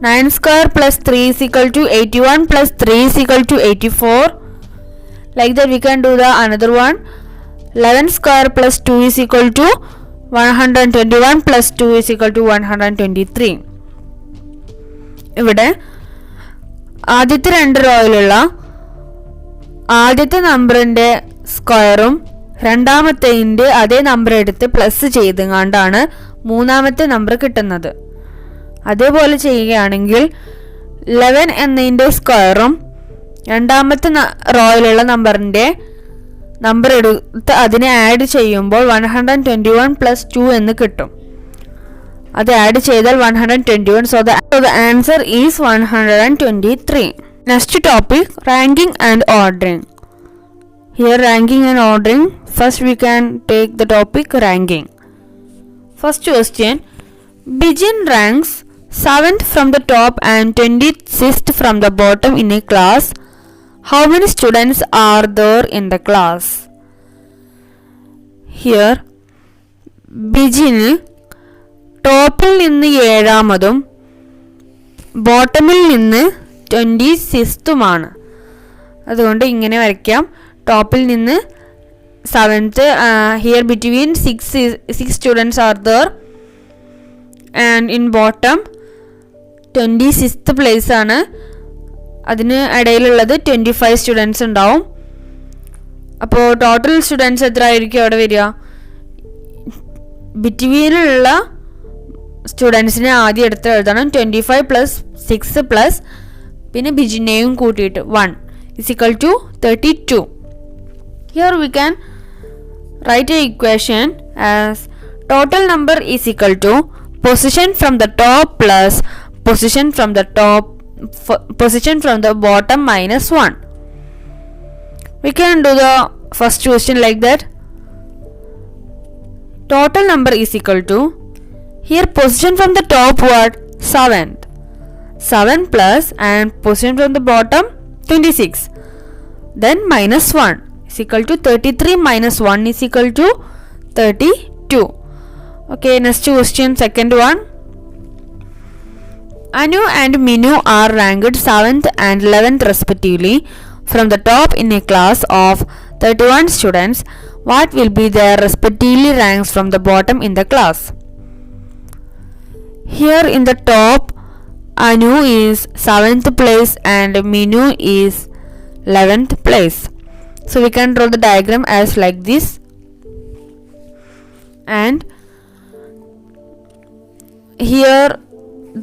Speaker 1: 9 square plus 3 is equal to 81 plus 3 is equal to 84. Like that we can do the another one. 11 square plus 2 is equal to 121 plus 2 is equal to 123. ഇവിടെ ആദ്യത്തെ രണ്ട് റോയിലുള്ള ആദ്യത്തെ നമ്പറിൻ്റെ സ്ക്വയറും രണ്ടാമത്തേതിൻ്റെ അതേ number എടുത്ത് plus ചെയ്തുകൊണ്ടാണ് മൂന്നാമത്തെ നമ്പർ കിട്ടുന്നത്. അതേപോലെ ചെയ്യുകയാണെങ്കിൽ 11 എന്നതിൻ്റെ സ്ക്വയറും രണ്ടാമത്തെ റോയിലുള്ള നമ്പറിൻ്റെ നമ്പർ എടുത്ത് അതിനെ ആഡ് ചെയ്യുമ്പോൾ 121 plus 2 എന്ന് കിട്ടും. അത് ആഡ് ചെയ്താൽ 121. So the answer is 123. Next topic, ranking and ordering. Here ranking and ordering. First we can take the topic ranking. First question, Bijin ranks 7th from the top and 26th from the bottom in a class. How many students are there in the class? Here Bijin ടോപ്പിൽ നിന്ന് 7ാമതും ബോട്ടമിൽ നിന്ന് 26th അതുകൊണ്ട് ഇങ്ങനെ വരയ്ക്കാം. ടോപ്പിൽ നിന്ന് 7th, here between 6 students are there, and in bottom 26th place ആണ്. അതിന് ഇടയിലുള്ളത് 25 സ്റ്റുഡൻസ് ഉണ്ടാവും. അപ്പോൾ ടോട്ടൽ സ്റ്റുഡൻസ് എത്ര ആയിരിക്കും അവിടെ വരിക? ബിറ്റ്വീനിലുള്ള സ്റ്റുഡൻസിനെ ആദ്യം എടുത്ത് എഴുതണം. 25 plus 6 plus പിന്നെ ബിജിനെയും കൂട്ടിയിട്ട് 1 is equal to 32. Here we can write a equation as total number is equal to position from the top plus position from the bottom minus 1. We can do the first question like that. Total number is equal to, here position from the top what? 7 plus and position from the bottom 26. Then minus 1 is equal to 33 minus 1 is equal to 32. Okay, next question, second one. Anu and Minu are ranked 7th and 11th respectively from the top in a class of 31 students. What will be their respectively ranks from the bottom in the class? Here in the top, Anu is 7th place and Minu is 11th place. So we can draw the diagram as like this. And here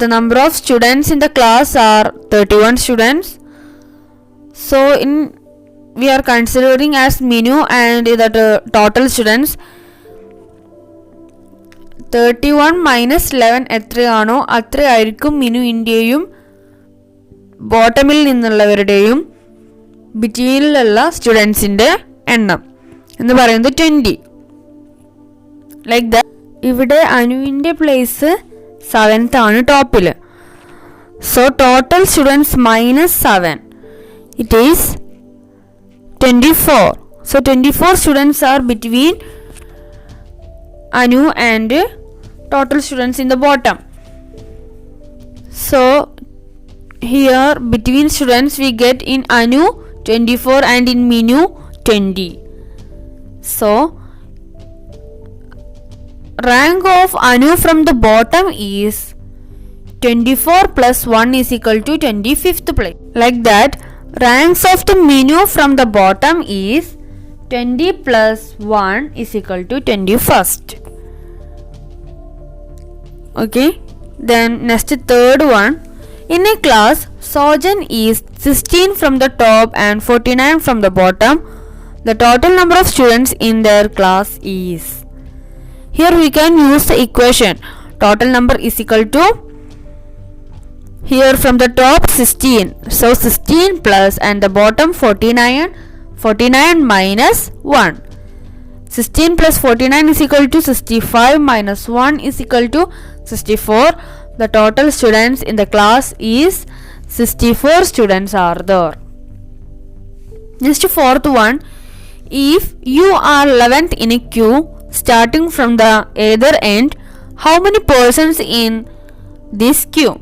Speaker 1: the number of students in the class are 31 students. So we are considering as Minu and the total students. 31 minus 11 എത്രയാണോ അത്രയായിരിക്കും മിനുവിൻ്റെയും ബോട്ടമിൽ നിന്നുള്ളവരുടെയും ബിറ്റ്വീനിലുള്ള സ്റ്റുഡൻസിൻ്റെ എണ്ണം എന്ന് പറയുന്നത് 20. Like that. ഇവിടെ അനുവിൻ്റെ place 7th ആണ് ടോപ്പിൽ. So total students minus 7, it is 24. So 24 students are between Anu and total students in the bottom. So here between students we get in Anu 24 and in Minu 20. So rank of Anu from the bottom is 24 plus 1 is equal to 25th place. Like that, ranks of the Minu from the bottom is 20 plus 1 is equal to 21st. Okay, then next third one. In a class, Sojan is 16 from the top and 49 from the bottom. The total number of students in their class is. Here we can use the equation. Total number is equal to, here from the top 16. So 16 plus and the bottom 49. 49 minus 1. 16 plus 49 is equal to 65 minus 1 is equal to 64. The total students in the class is 64 students are there. Next fourth one. If you are 11th in a queue starting from the either end, how many persons in this queue?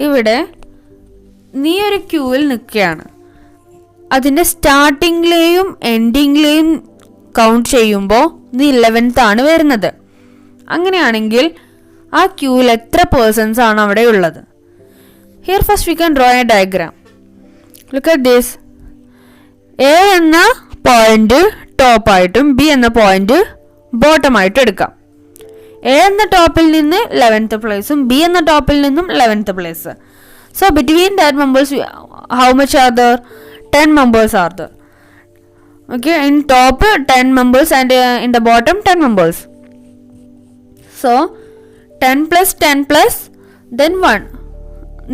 Speaker 1: ഇവിടെ നീ ഒരു ക്യൂവിൽ നിൽക്കുകയാണ്. അതിൻ്റെ സ്റ്റാർട്ടിങ്ങിലെയും എൻഡിങ്ങിലെയും count ചെയ്യുമ്പോൾ നീ 11th ആണ് വരുന്നത്. അങ്ങനെയാണെങ്കിൽ ആ ക്യൂവിൽ എത്ര പേഴ്സൺസ് ആണ് അവിടെ ഉള്ളത്? Here first we can draw A diagram. Look at this. A എന്ന പോയിന്റ് ടോപ്പായിട്ടും ബി എന്ന പോയിന്റ് ബോട്ടമായിട്ടും എടുക്കാം. എ എന്ന ടോപ്പിൽ നിന്ന് 11th പ്ലേസും ബി എന്ന ടോപ്പിൽ നിന്നും 11th place. So between that members how much are there? 10 members are there. Okay, in top 10 members and in the bottom 10 members. So 10 plus 10 plus then 1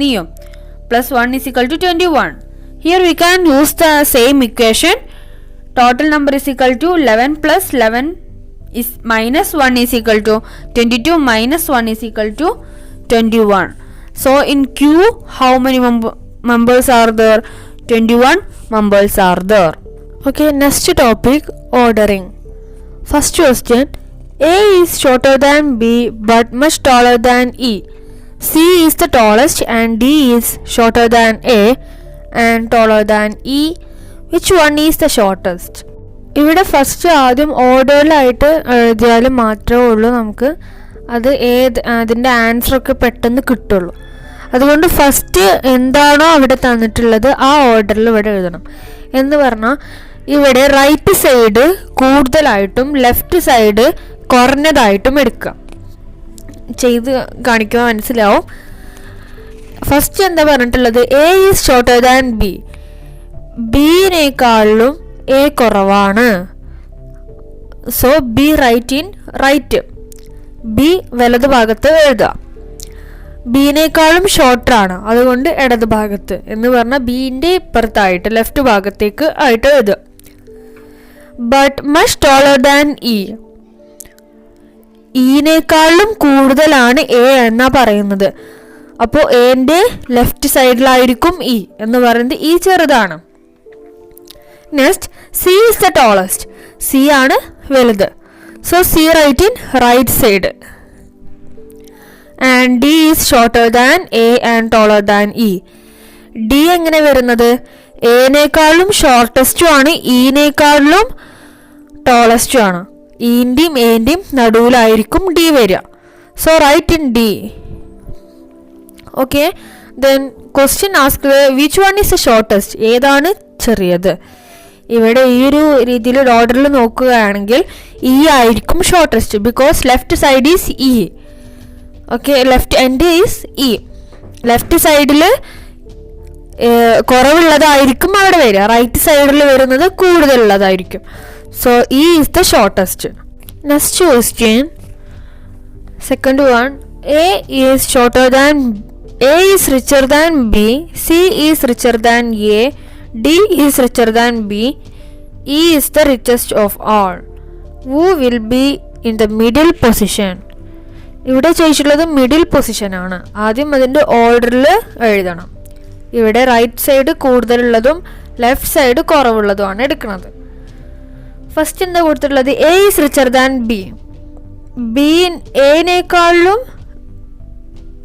Speaker 1: neo plus 1 is equal to 21. Here we can use the same equation. Total number is equal to 11 plus 11 is minus 1 is equal to 22 minus 1 is equal to 21. So in Q how many members are there? 21 members are there. Okay, next topic, ordering. First question. A is shorter than B but much taller than E. C is the tallest and D is shorter than A and taller than E. Which one is the shortest? ഇവിടെ first ആദ്യം ഓർഡറിലായിട്ട് എഴുതിയാൽ മാത്രമേ ഉള്ളൂ നമുക്ക് അതിൻ്റെ ആൻസറൊക്കെ പെട്ടെന്ന് കിട്ടുള്ളൂ. അതുകൊണ്ട് ഫസ്റ്റ് എന്താണോ അവിടെ തന്നിട്ടുള്ളത് ആ ഓർഡറിൽ ഇവിടെ എഴുതണം. എന്ന് പറഞ്ഞാൽ ഇവിടെ റൈറ്റ് സൈഡ് കൂടുതലായിട്ടും ലെഫ്റ്റ് സൈഡ് കുറഞ്ഞതായിട്ടും എടുക്കാം. ചെയ്ത് കാണിക്കുമ്പോൾ മനസ്സിലാവും. ഫസ്റ്റ് എന്താ പറഞ്ഞിട്ടുള്ളത്? A is shorter than B. ബിനേക്കാളും എ കുറവാണ്. So B right in right. B വലത് ഭാഗത്ത് എഴുതുക. ബിനേക്കാളും ഷോർട്ടറാണ്, അതുകൊണ്ട് ഇടത് ഭാഗത്ത് എന്ന് പറഞ്ഞാൽ ബിൻ്റെ ഇപ്പുറത്തായിട്ട് ലെഫ്റ്റ് ഭാഗത്തേക്ക് ആയിട്ട് എഴുതുക. But much taller than E. ഇനേക്കാളും കൂടുതലാണ് എ എന്നാ പറയുന്നത്. അപ്പോൾ എന്റെ ലെഫ്റ്റ് സൈഡിലായിരിക്കും ഇ എന്ന് പറയുന്നത് ഇ ചെറുതാണ്. Next C is the tallest. C ആണ് വലുത്. So C write in right side. And D is shorter than A and taller than E. D എങ്ങനെ വരുന്നത്? എനേക്കാളും ഷോർട്ടസ്റ്റും ആണ്, ഇനേക്കാളും ടോളസ്റ്റും ആണ്. ഇൻ്റെയും എൻ്റെയും നടുവിലായിരിക്കും ഡി വരിക. So write in D. Okay, then question ask which one is the shortest. ഏതാണ് ചെറിയത്? ഇവിടെ ഈ ഒരു രീതിയിൽ ഓർഡറിൽ നോക്കുകയാണെങ്കിൽ ഇ ആയിരിക്കും shortest, because left side is E. Okay, left end is E. Left സൈഡിൽ കുറവുള്ളതായിരിക്കും അവിടെ വരിക, റൈറ്റ് സൈഡിൽ വരുന്നത് കൂടുതലുള്ളതായിരിക്കും. So E is the shortest. Next question, second one. A is shorter than A is richer than B, C is richer than A, D is richer than B, E is the richest of all. Who will be in the middle position? ഇവിടെ ചോദിച്ചിട്ടുള്ളത് middle position ആണ്. ആദ്യം അതിൻ്റെ ഓർഡറിൽ എഴുതണം. ഇവിടെ right side കൂടുതലുള്ളതും left side കുറവുള്ളതുമാണ് എടുക്കുന്നത്. ഫസ്റ്റ് എന്താ കൊടുത്തിട്ടുള്ളത്? A is richer than B. B എനേക്കാളും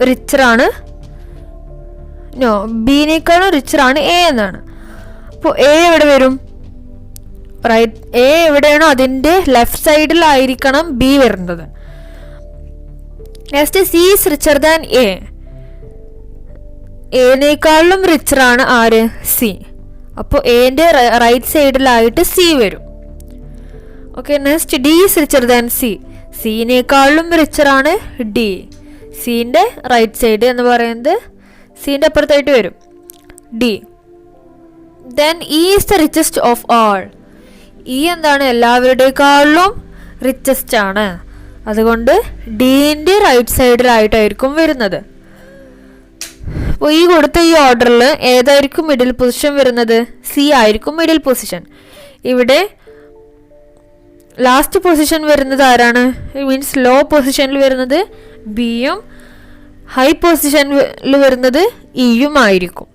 Speaker 1: റിച്ചറാണ്, ബിനേക്കാളും റിച്ചറാണ് എ എന്നാണ്. അപ്പോൾ എ എവിടെ വരും?
Speaker 2: റൈറ്റ് എ എവിടെയാണോ അതിൻ്റെ ലെഫ്റ്റ് സൈഡിലായിരിക്കണം ബി വരുന്നത്. Next C is richer than A. എനേക്കാളും റിച്ചറാണ് ആര്? സി. അപ്പോൾ എന്റെ റൈറ്റ് സൈഡിലായിട്ട് സി വരും. Okay. Next D is richer than C. സിനേക്കാളും റിച്ചറാണ് ഡി. സിന്റെ റൈറ്റ് സൈഡ് എന്ന് പറയുന്നത് സിന്റെ അപ്പുറത്തായിട്ട് വരും D. Then E is the richest of all. E എന്താണ്? എല്ലാവരുടെക്കാളും റിച്ചസ്റ്റ് ആണ്. അതുകൊണ്ട് ഡിന്റെ റൈറ്റ് സൈഡിലായിട്ടായിരിക്കും വരുന്നത്. അപ്പോൾ ഈ കൊടുത്ത ഈ ഓർഡറിൽ ഏതായിരിക്കും മിഡിൽ പൊസിഷൻ വരുന്നത്? സി ആയിരിക്കും മിഡിൽ പൊസിഷൻ. ഇവിടെ ലാസ്റ്റ് പൊസിഷൻ വരുന്നത് ആരാണ്? മീൻസ് ലോ പൊസിഷനിൽ വരുന്നത് ബിയും ഹൈ പൊസിഷനിൽ വരുന്നത് ഇയും ആയിരിക്കും.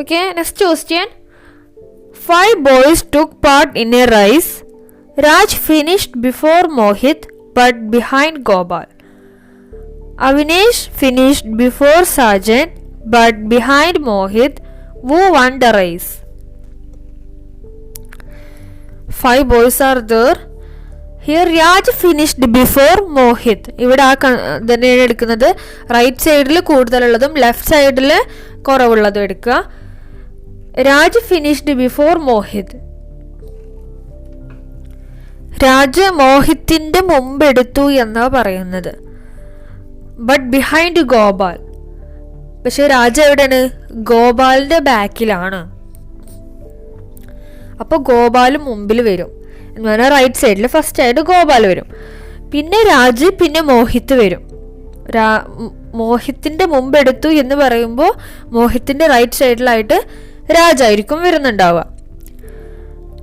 Speaker 2: Okay. Next question. 5 boys took part in a race. Raj finished before Mohit but behind Gopal. Avinash finished before Sajan but behind Mohit. Who won the race? 5 boys are there. Here Raj finished before Mohit. ഇവിടെ തന്നെയാണ് എടുക്കുന്നത്. Right സൈഡിൽ കൂടുതലുള്ളതും left സൈഡിൽ കുറവുള്ളതും എടുക്കുക. Raj finished before Mohit. Raj മോഹിത്തിന്റെ മുമ്പ് എടുത്തു എന്നാ പറയുന്നത്. But behind Gopal. പക്ഷെ രാജ എവിടെയാണ്? ഗോപാലിന്റെ ബാക്കിലാണ്. അപ്പൊ ഗോപാൽ മുമ്പിൽ വരും എന്ന് പറഞ്ഞാൽ റൈറ്റ് സൈഡിൽ ഫസ്റ്റ് ആയിട്ട് ഗോപാൽ വരും. പിന്നെ രാജ്, പിന്നെ മോഹിത്ത് വരും. മോഹിത്തിന്റെ മുമ്പ് എടുത്തു എന്ന് പറയുമ്പോൾ മോഹിത്തിന്റെ റൈറ്റ് സൈഡിലായിട്ട് രാജായിരിക്കും വരുന്നുണ്ടാവുക.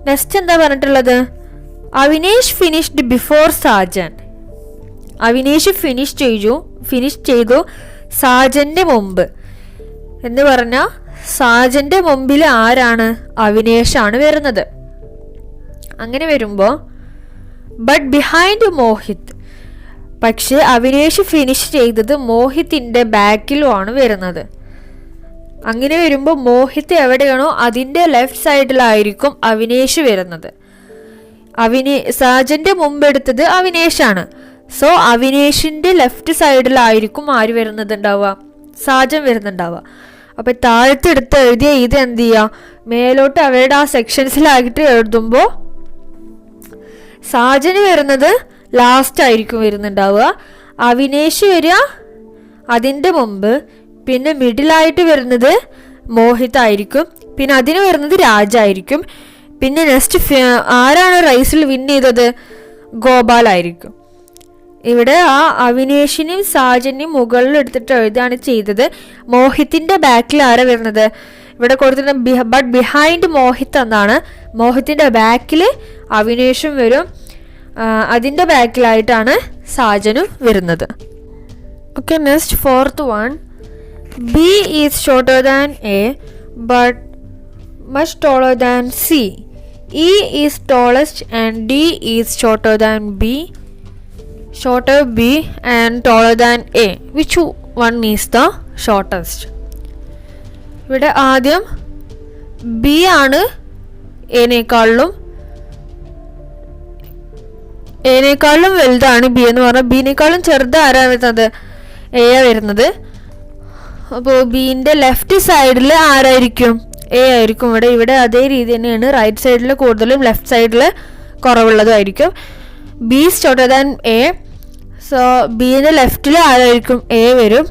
Speaker 2: നെക്സ്റ്റ് എന്താ പറഞ്ഞിട്ടുള്ളത്? Avinesh finished before Sajan. Avinesh finish ചെയ്തു സാജന്റെ മുമ്പ് എന്ന് പറഞ്ഞാൽ സാജന്റെ മുമ്പിൽ ആരാണ്? അവിനേഷാണ് വരുന്നത്. അങ്ങനെ വരുമ്പോൾ ബട്ട് ബിഹൈൻഡ് മോഹിത്. പക്ഷെ അവിനേഷ് ഫിനിഷ് ചെയ്തത് മോഹിത്തിന്റെ ബാക്കിലുമാണ് വരുന്നത്. അങ്ങനെ വരുമ്പോൾ മോഹിത് എവിടെയാണോ അതിൻ്റെ ലെഫ്റ്റ് സൈഡിലായിരിക്കും അവിനേഷ് വരുന്നത്. സാജന്റെ മുമ്പ് എടുത്തത് അവിനേഷാണ്. സോ അവിനേഷിന്റെ ലെഫ്റ്റ് സൈഡിലായിരിക്കും ആര് വരുന്നുണ്ടാവുക? സാജൻ വരുന്നുണ്ടാവുക. അപ്പൊ താഴത്തെടുത്ത് എഴുതിയ ഇത് എന്ത് ചെയ്യുക? മേലോട്ട് അവരുടെ ആ സെക്ഷൻസിലായിട്ട് എഴുതുമ്പോൾ സാജന് വരുന്നത് ലാസ്റ്റ് ആയിരിക്കും വരുന്നുണ്ടാവുക. അവിനേഷ് വരിക അതിൻ്റെ മുമ്പ്. പിന്നെ മിഡിലായിട്ട് വരുന്നത് മോഹിത് ആയിരിക്കും. പിന്നെ അതിന് വരുന്നത് രാജായിരിക്കും. പിന്നെ നെക്സ്റ്റ് ആരാണ് റൈസിൽ വിൻ ചെയ്തത്? ഗോപാൽ ആയിരിക്കും. ഇവിടെ ആ അവിനേഷിനെയും സാജനെയും മുകളിൽ എടുത്തിട്ട് എഴുതാണ് ചെയ്തത്. മോഹിത്തിന്റെ ബാക്കിൽ ആരാ വരുന്നത്? ഇവിടെ കൊടുത്തിട്ട് ബട്ട് ബിഹൈൻഡ് മോഹിത് എന്നാണ്. മോഹിത്തിന്റെ ബാക്കിൽ അവിനേഷും വരും. അതിൻ്റെ ബാക്കിലായിട്ടാണ് സാജനും വരുന്നത്. Okay. Next fourth one. B is shorter than A but much taller than C. E is tallest and D is shorter than B and taller than A. Which one is the shortest? ഇവിടെ ആദ്യം B ആണ് എനേക്കാളും വലുതാണ് B എന്ന് പറഞ്ഞാൽ ബിനേക്കാളും ചെറുത് ആരാ വരുന്നത്? A വരുന്നത്. അപ്പോൾ ബീൻ്റെ ലെഫ്റ്റ് സൈഡിൽ ആരായിരിക്കും? എ ആയിരിക്കും. ഇവിടെ അതേ രീതി തന്നെയാണ്. റൈറ്റ് സൈഡിൽ കൂടുതലും ലെഫ്റ്റ് സൈഡിൽ കുറവുള്ളതുമായിരിക്കും. B is shorter than A. So ബീൻ്റെ ലെഫ്റ്റിൽ ആരായിരിക്കും? എ വരും.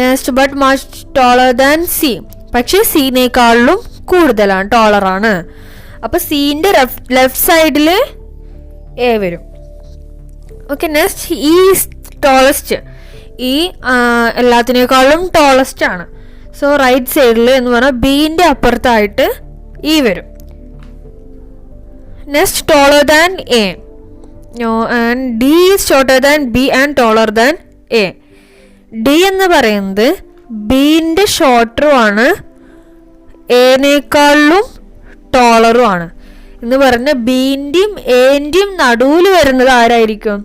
Speaker 2: Next but much taller than C. പക്ഷേ സീനേക്കാളിലും കൂടുതലാണ്, ടോളറാണ്. അപ്പോൾ സീൻ്റെ ലെഫ്റ്റ് സൈഡിൽ എ വരും. Okay. Next E is tallest. ഈ എല്ലാത്തിനേക്കാളും ടോളസ്റ്റ് ആണ്. സോ റൈറ്റ് സൈഡിൽ എന്ന് പറഞ്ഞാൽ ബീൻ്റെ അപ്പുറത്തായിട്ട് ഇ വരും. Next taller than A. And D is shorter than B and taller than A. D എന്ന് പറയുന്നത് ബീൻ്റെ ഷോർട്ടറും ആണ്, എനേക്കാളും ടോളറും ആണ്. എന്ന് പറഞ്ഞാൽ ബീൻ്റെയും എൻ്റെയും നടുവിൽ വരുന്നത് ആരായിരിക്കും?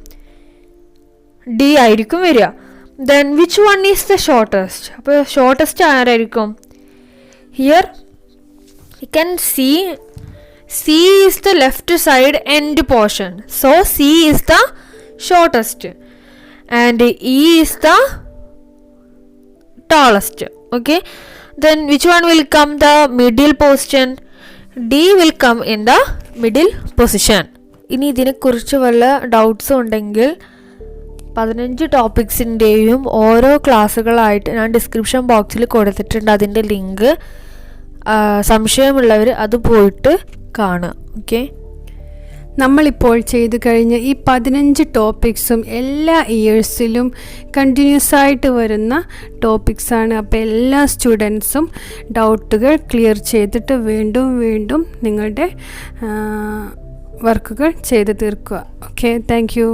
Speaker 2: ഡി ആയിരിക്കും വരിക. Then which one is the shortest? അപ്പോൾ ഷോർട്ടസ്റ്റ് ആരായിരിക്കും? Here you can see C is the left side end portion. So C is the shortest and E is the tallest. Okay, then which one will come the middle position? D will come in the middle position. ഇനി ഇതിനെക്കുറിച്ച് വല്ല ഡൗട്ട്സും ഉണ്ടെങ്കിൽ 15 ടോപ്പിക്സിൻ്റെയും ഓരോ ക്ലാസ്സുകളായിട്ട് ഞാൻ description ബോക്സിൽ കൊടുത്തിട്ടുണ്ട്. അതിൻ്റെ link സംശയമുള്ളവർ അത് പോയിട്ട് കാണുക. ഓക്കെ,
Speaker 3: നമ്മളിപ്പോൾ ചെയ്തു കഴിഞ്ഞ ഈ 15 ടോപ്പിക്സും എല്ലാ ഇയേഴ്സിലും കണ്ടിന്യൂസ് ആയിട്ട് വരുന്ന ടോപ്പിക്സാണ്. അപ്പോൾ എല്ലാ സ്റ്റുഡൻസും ഡൗട്ടുകൾ ക്ലിയർ ചെയ്തിട്ട് വീണ്ടും വീണ്ടും നിങ്ങളുടെ വർക്കുകൾ ചെയ്ത് തീർക്കുക. Okay, thank you.